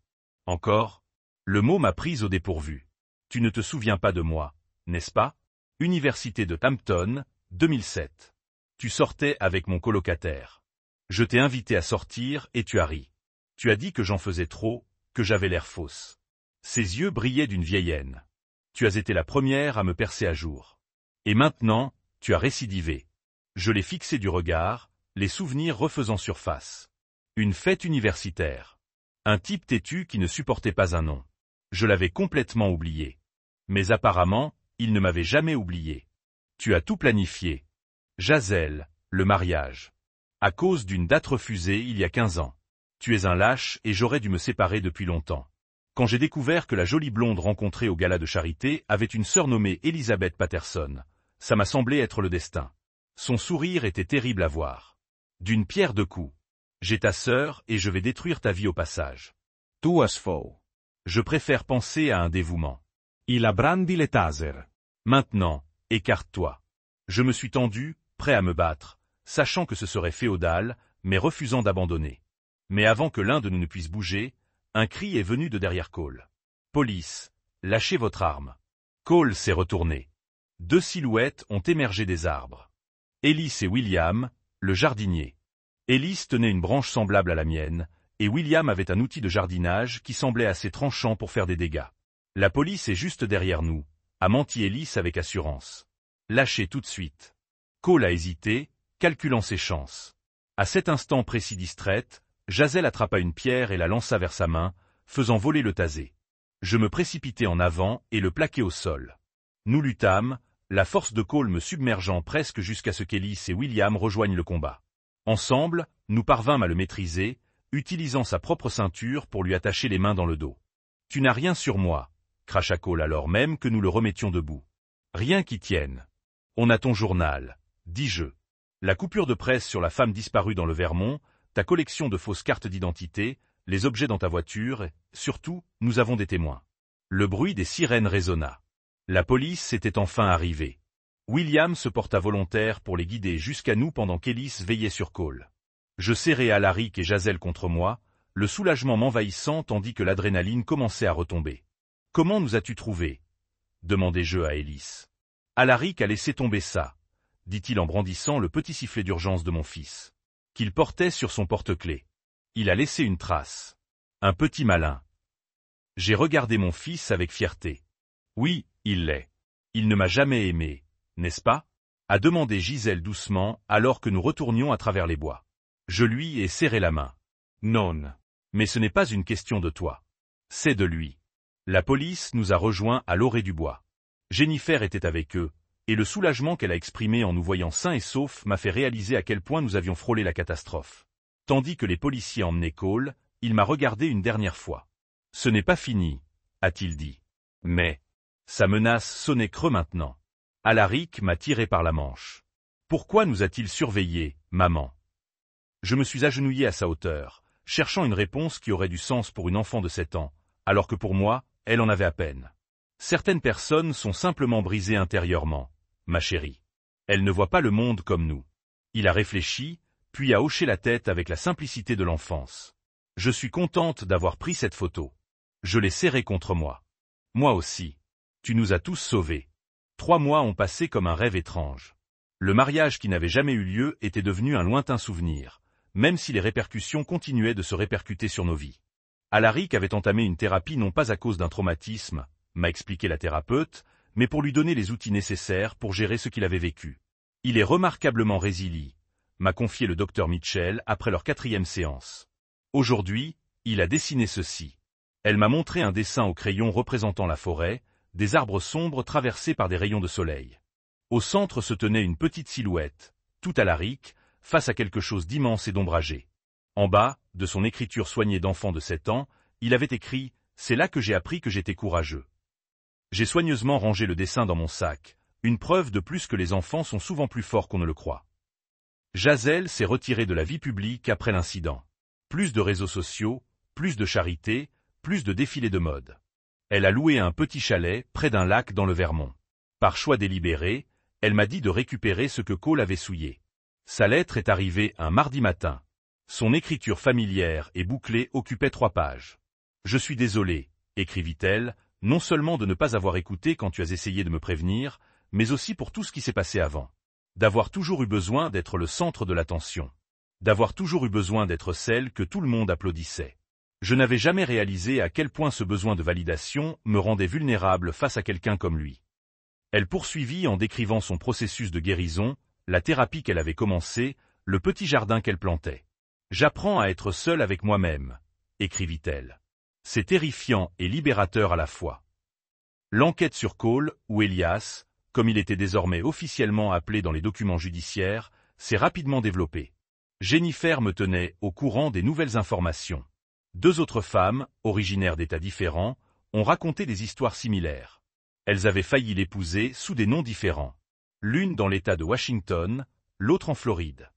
Encore? Le mot m'a prise au dépourvu. Tu ne te souviens pas de moi, n'est-ce pas? Université de Hampton, 2007. Tu sortais avec mon colocataire. Je t'ai invité à sortir et tu as ri. Tu as dit que j'en faisais trop, que j'avais l'air fausse. Ses yeux brillaient d'une vieille haine. Tu as été la première à me percer à jour. Et maintenant, tu as récidivé. Je l'ai fixé du regard, les souvenirs refaisant surface. Une fête universitaire. Un type têtu qui ne supportait pas un nom. Je l'avais complètement oublié. Mais apparemment, il ne m'avait jamais oublié. Tu as tout planifié. Jazel, le mariage. À cause d'une date refusée il y a 15 ans. Tu es un lâche et j'aurais dû me séparer depuis longtemps. Quand j'ai découvert que la jolie blonde rencontrée au gala de charité avait une sœur nommée Elizabeth Patterson, ça m'a semblé être le destin. Son sourire était terrible à voir. D'une pierre deux coups. J'ai ta sœur et je vais détruire ta vie au passage. Tu as faux. Je préfère penser à un dévouement. Il a brandi le taser. Maintenant, écarte-toi. Je me suis tendu, prêt à me battre, sachant que ce serait féodal, mais refusant d'abandonner. Mais avant que l'un de nous ne puisse bouger, un cri est venu de derrière Cole. Police, lâchez votre arme. Cole s'est retourné. Deux silhouettes ont émergé des arbres. Ellis et William, le jardinier. Ellis tenait une branche semblable à la mienne, et William avait un outil de jardinage qui semblait assez tranchant pour faire des dégâts. La police est juste derrière nous, a menti Ellis avec assurance. Lâchez tout de suite. Cole a hésité, calculant ses chances. À cet instant précis distraite, Jazel attrapa une pierre et la lança vers sa main, faisant voler le tasé. Je me précipitai en avant et le plaquai au sol. Nous luttâmes, la force de Cole me submergeant presque jusqu'à ce qu'Ellis et William rejoignent le combat. Ensemble, nous parvînmes à le maîtriser, utilisant sa propre ceinture pour lui attacher les mains dans le dos. « Tu n'as rien sur moi », cracha Cole alors même que nous le remettions debout. « Rien qui tienne. On a ton journal, dis-je. La coupure de presse sur la femme disparue dans le Vermont, ta collection de fausses cartes d'identité, les objets dans ta voiture, et, surtout, nous avons des témoins. » Le bruit des sirènes résonna. La police était enfin arrivée. William se porta volontaire pour les guider jusqu'à nous pendant qu'Ellis veillait sur Cole. Je serrai Alaric et Jazel contre moi, le soulagement m'envahissant tandis que l'adrénaline commençait à retomber. « Comment nous as-tu trouvés » demandai-je à Ellis. Alaric a laissé tomber ça, dit-il en brandissant le petit sifflet d'urgence de mon fils, qu'il portait sur son porte-clés. Il a laissé une trace. Un petit malin. J'ai regardé mon fils avec fierté. Oui, il l'est. Il ne m'a jamais aimé, n'est-ce pas? A demandé Gisèle doucement alors que nous retournions à travers les bois. Je lui ai serré la main. Non. Mais ce n'est pas une question de toi. C'est de lui. La police nous a rejoints à l'orée du bois. Jennifer était avec eux, et le soulagement qu'elle a exprimé en nous voyant sains et saufs m'a fait réaliser à quel point nous avions frôlé la catastrophe. Tandis que les policiers emmenaient Cole, il m'a regardé une dernière fois. « Ce n'est pas fini », a-t-il dit. Mais, sa menace sonnait creux maintenant. Alaric m'a tiré par la manche. « Pourquoi nous a-t-il surveillés, maman ?» Je me suis agenouillé à sa hauteur, cherchant une réponse qui aurait du sens pour une enfant de 7 ans, alors que pour moi, elle en avait à peine. Certaines personnes sont simplement brisées intérieurement, ma chérie. Elles ne voient pas le monde comme nous. Il a réfléchi, puis a hoché la tête avec la simplicité de l'enfance. Je suis contente d'avoir pris cette photo. Je l'ai serrée contre moi. Moi aussi. Tu nous as tous sauvés. 3 mois ont passé comme un rêve étrange. Le mariage qui n'avait jamais eu lieu était devenu un lointain souvenir, même si les répercussions continuaient de se répercuter sur nos vies. Alaric avait entamé une thérapie non pas à cause d'un traumatisme, m'a expliqué la thérapeute, mais pour lui donner les outils nécessaires pour gérer ce qu'il avait vécu. Il est remarquablement résilient, m'a confié le docteur Mitchell après leur 4e séance. Aujourd'hui, il a dessiné ceci. Elle m'a montré un dessin au crayon représentant la forêt, des arbres sombres traversés par des rayons de soleil. Au centre se tenait une petite silhouette, tout Alaric, face à quelque chose d'immense et d'ombragé. En bas, de son écriture soignée d'enfant de 7 ans, il avait écrit « C'est là que j'ai appris que j'étais courageux ». J'ai soigneusement rangé le dessin dans mon sac, une preuve de plus que les enfants sont souvent plus forts qu'on ne le croit. Jazel s'est retirée de la vie publique après l'incident. Plus de réseaux sociaux, plus de charité, plus de défilés de mode. Elle a loué un petit chalet près d'un lac dans le Vermont. Par choix délibéré, elle m'a dit de récupérer ce que Cole avait souillé. Sa lettre est arrivée un mardi matin. Son écriture familière et bouclée occupait 3 pages. « Je suis désolée », écrivit-elle, Non seulement de ne pas avoir écouté quand tu as essayé de me prévenir, mais aussi pour tout ce qui s'est passé avant. D'avoir toujours eu besoin d'être le centre de l'attention. D'avoir toujours eu besoin d'être celle que tout le monde applaudissait. Je n'avais jamais réalisé à quel point ce besoin de validation me rendait vulnérable face à quelqu'un comme lui. Elle poursuivit en décrivant son processus de guérison, la thérapie qu'elle avait commencée, le petit jardin qu'elle plantait. « J'apprends à être seule avec moi-même », écrivit-elle. C'est terrifiant et libérateur à la fois. L'enquête sur Cole, ou Elias, comme il était désormais officiellement appelé dans les documents judiciaires, s'est rapidement développée. Jennifer me tenait au courant des nouvelles informations. 2 autres femmes, originaires d'États différents, ont raconté des histoires similaires. Elles avaient failli l'épouser sous des noms différents. L'une dans l'État de Washington, l'autre en Floride.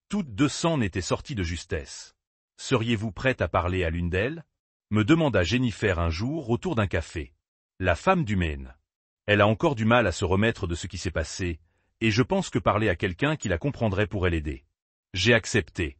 Toutes 200 n'étaient sorties de justesse. Seriez-vous prête à parler à l'une d'elles ? Me demanda Jennifer un jour autour d'un café. La femme du Maine. Elle a encore du mal à se remettre de ce qui s'est passé, et je pense que parler à quelqu'un qui la comprendrait pourrait l'aider. J'ai accepté.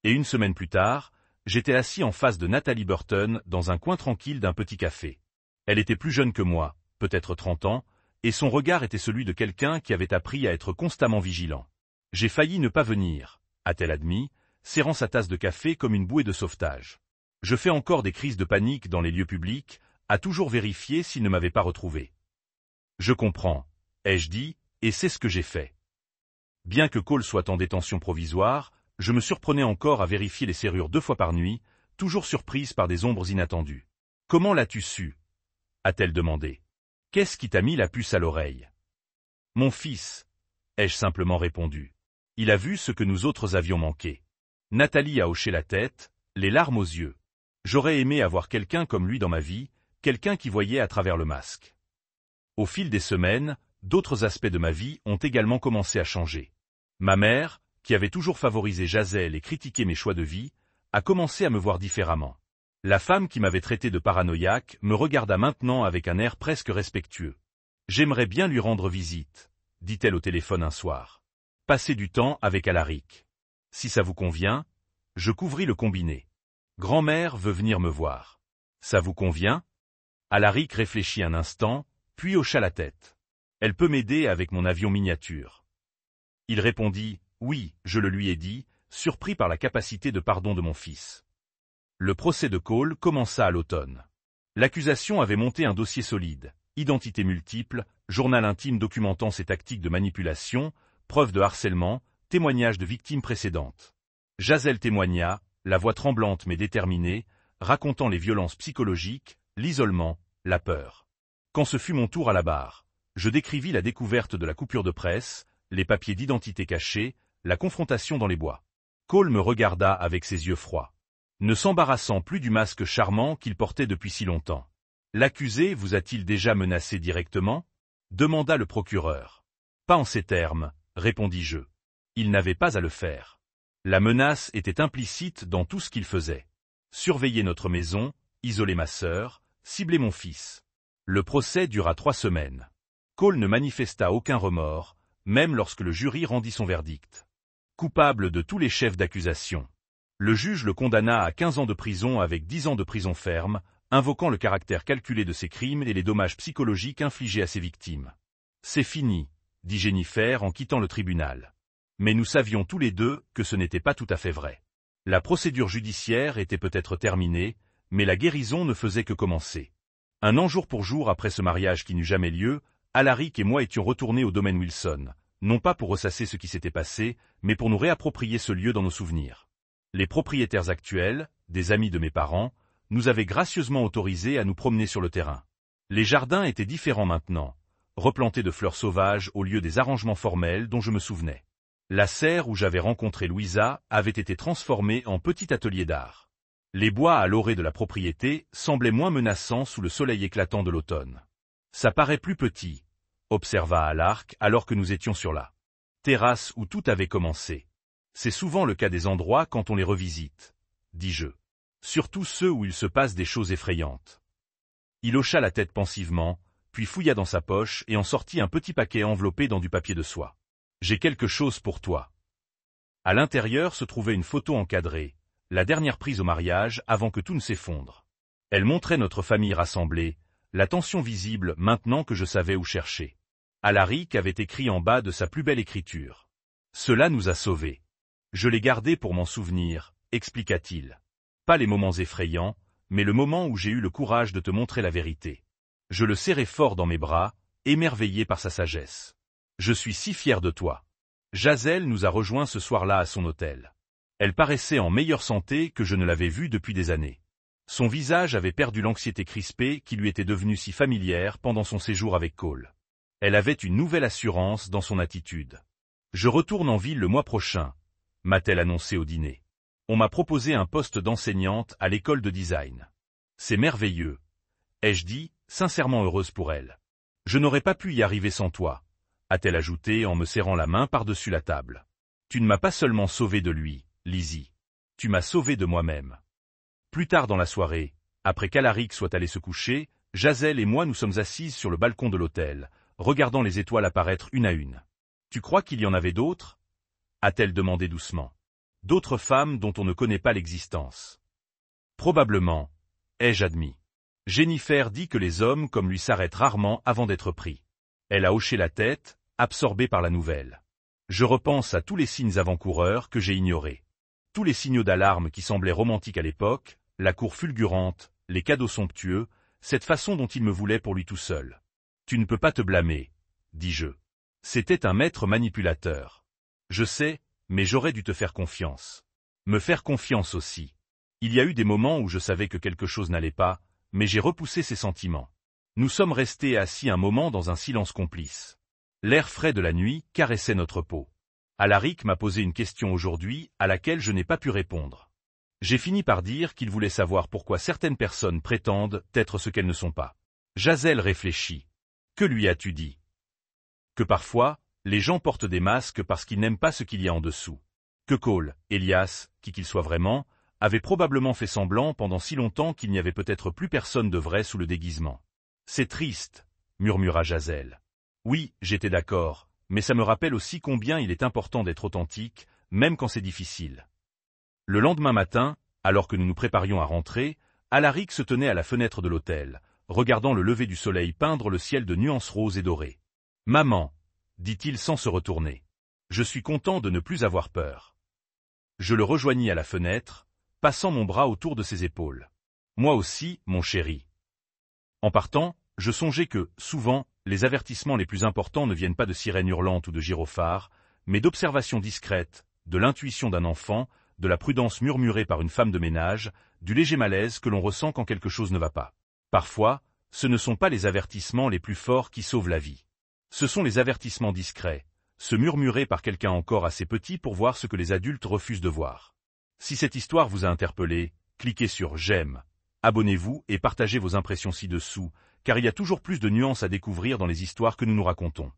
Et 1 semaine plus tard, j'étais assis en face de Natalie Burton dans un coin tranquille d'un petit café. Elle était plus jeune que moi, peut-être 30 ans, et son regard était celui de quelqu'un qui avait appris à être constamment vigilant. J'ai failli ne pas venir, a-t-elle admis, serrant sa tasse de café comme une bouée de sauvetage. Je fais encore des crises de panique dans les lieux publics, à toujours vérifier s'il ne m'avait pas retrouvé. Je comprends, ai-je dit, et c'est ce que j'ai fait. Bien que Cole soit en détention provisoire, je me surprenais encore à vérifier les serrures 2 fois par nuit, toujours surprise par des ombres inattendues. « Comment l'as-tu su » a-t-elle demandé. « Qu'est-ce qui t'a mis la puce à l'oreille » ? « Mon fils, ai-je simplement répondu. Il a vu ce que nous autres avions manqué. Nathalie a hoché la tête, les larmes aux yeux. J'aurais aimé avoir quelqu'un comme lui dans ma vie, quelqu'un qui voyait à travers le masque. Au fil des semaines, d'autres aspects de ma vie ont également commencé à changer. Ma mère, qui avait toujours favorisé Jazel et critiqué mes choix de vie, a commencé à me voir différemment. La femme qui m'avait traité de paranoïaque me regarda maintenant avec un air presque respectueux. « J'aimerais bien lui rendre visite, » dit-elle au téléphone un soir. « Passer du temps avec Alaric. Si ça vous convient, » je couvris le combiné. « Grand-mère veut venir me voir. Ça vous convient ?» Alaric réfléchit un instant, puis hocha la tête. « Elle peut m'aider avec mon avion miniature. » Il répondit « Oui, je le lui ai dit, surpris par la capacité de pardon de mon fils. » Le procès de Cole commença à l'automne. L'accusation avait monté un dossier solide, identité multiple, journal intime documentant ses tactiques de manipulation, preuves de harcèlement, témoignages de victimes précédentes. Jazel témoigna, la voix tremblante mais déterminée, racontant les violences psychologiques, l'isolement, la peur. Quand ce fut mon tour à la barre, je décrivis la découverte de la coupure de presse, les papiers d'identité cachés, la confrontation dans les bois. Cole me regarda avec ses yeux froids, ne s'embarrassant plus du masque charmant qu'il portait depuis si longtemps. « L'accusé vous a-t-il déjà menacé directement » demanda le procureur. « Pas en ces termes, » répondis-je. Il n'avait pas à le faire. La menace était implicite dans tout ce qu'il faisait. Surveiller notre maison, isoler ma sœur, cibler mon fils. Le procès dura 3 semaines. Cole ne manifesta aucun remords, même lorsque le jury rendit son verdict. Coupable de tous les chefs d'accusation. Le juge le condamna à 15 ans de prison avec 10 ans de prison ferme, invoquant le caractère calculé de ses crimes et les dommages psychologiques infligés à ses victimes. « C'est fini », dit Jennifer en quittant le tribunal. Mais nous savions tous les deux que ce n'était pas tout à fait vrai. La procédure judiciaire était peut-être terminée, mais la guérison ne faisait que commencer. Un an jour pour jour après ce mariage qui n'eut jamais lieu, Alaric et moi étions retournés au domaine Wilson, non pas pour ressasser ce qui s'était passé, mais pour nous réapproprier ce lieu dans nos souvenirs. Les propriétaires actuels, des amis de mes parents, nous avaient gracieusement autorisés à nous promener sur le terrain. Les jardins étaient différents maintenant, replantés de fleurs sauvages au lieu des arrangements formels dont je me souvenais. La serre où j'avais rencontré Louisa avait été transformée en petit atelier d'art. Les bois à l'orée de la propriété semblaient moins menaçants sous le soleil éclatant de l'automne. Ça paraît plus petit, observa Alaric alors que nous étions sur la terrasse où tout avait commencé. C'est souvent le cas des endroits quand on les revisite, dis-je. Surtout ceux où il se passe des choses effrayantes. Il hocha la tête pensivement, puis fouilla dans sa poche et en sortit un petit paquet enveloppé dans du papier de soie. « J'ai quelque chose pour toi. » À l'intérieur se trouvait une photo encadrée, la dernière prise au mariage avant que tout ne s'effondre. Elle montrait notre famille rassemblée, La tension visible maintenant que je savais où chercher. Alaric avait écrit en bas de sa plus belle écriture. Cela nous a sauvés. Je l'ai gardé pour m'en souvenir, expliqua-t-il. Pas les moments effrayants, mais le moment où j'ai eu le courage de te montrer la vérité. Je le serrai fort dans mes bras, émerveillé par sa sagesse. Je suis si fier de toi. Jazelle nous a rejoints ce soir-là à son hôtel. Elle paraissait en meilleure santé que je ne l'avais vue depuis des années. Son visage avait perdu l'anxiété crispée qui lui était devenue si familière pendant son séjour avec Cole. Elle avait une nouvelle assurance dans son attitude. Je retourne en ville le mois prochain, m'a-t-elle annoncé au dîner. On m'a proposé un poste d'enseignante à l'école de design. C'est merveilleux, ai-je dit, sincèrement heureuse pour elle. Je n'aurais pas pu y arriver sans toi, a-t-elle ajouté en me serrant la main par-dessus la table. Tu ne m'as pas seulement sauvé de lui, Lizzie. Tu m'as sauvé de moi-même. Plus tard dans la soirée, après qu'Alaric soit allé se coucher, Jazelle et moi nous sommes assises sur le balcon de l'hôtel, regardant les étoiles apparaître une à une. Tu crois qu'il y en avait d'autres? A-t-elle demandé doucement. D'autres femmes dont on ne connaît pas l'existence. Probablement, ai-je admis. Jennifer dit que les hommes comme lui s'arrêtent rarement avant d'être pris. Elle a hoché la tête, absorbée par la nouvelle. Je repense à tous les signes avant-coureurs que j'ai ignorés. Tous les signaux d'alarme qui semblaient romantiques à l'époque, la cour fulgurante, les cadeaux somptueux, cette façon dont il me voulait pour lui tout seul. Tu ne peux pas te blâmer, dis-je. C'était un maître manipulateur. Je sais, mais j'aurais dû te faire confiance. Me faire confiance aussi. Il y a eu des moments où je savais que quelque chose n'allait pas, mais j'ai repoussé ces sentiments. Nous sommes restés assis un moment dans un silence complice. L'air frais de la nuit caressait notre peau. Alaric m'a posé une question aujourd'hui à laquelle je n'ai pas pu répondre. J'ai fini par dire qu'il voulait savoir pourquoi certaines personnes prétendent être ce qu'elles ne sont pas. Jazelle réfléchit. Que lui as-tu dit? Que parfois, les gens portent des masques parce qu'ils n'aiment pas ce qu'il y a en dessous. Que Cole, Elias, qui qu'il soit vraiment, avait probablement fait semblant pendant si longtemps qu'il n'y avait peut-être plus personne de vrai sous le déguisement. C'est triste, murmura Jazelle. Oui, j'étais d'accord, mais ça me rappelle aussi combien il est important d'être authentique, même quand c'est difficile. Le lendemain matin, alors que nous nous préparions à rentrer, Alaric se tenait à la fenêtre de l'hôtel, regardant le lever du soleil peindre le ciel de nuances roses et dorées. « Maman, » dit-il sans se retourner. « Je suis content de ne plus avoir peur. » Je le rejoignis à la fenêtre, passant mon bras autour de ses épaules. « Moi aussi, mon chéri. » En partant, je songeais que, souvent, les avertissements les plus importants ne viennent pas de sirènes hurlantes ou de gyrophares, mais d'observations discrètes, de l'intuition d'un enfant, de la prudence murmurée par une femme de ménage, du léger malaise que l'on ressent quand quelque chose ne va pas. Parfois, ce ne sont pas les avertissements les plus forts qui sauvent la vie. Ce sont les avertissements discrets, ceux murmurés par quelqu'un encore assez petit pour voir ce que les adultes refusent de voir. Si cette histoire vous a interpellé, cliquez sur « J'aime », abonnez-vous et partagez vos impressions ci-dessous, car il y a toujours plus de nuances à découvrir dans les histoires que nous nous racontons.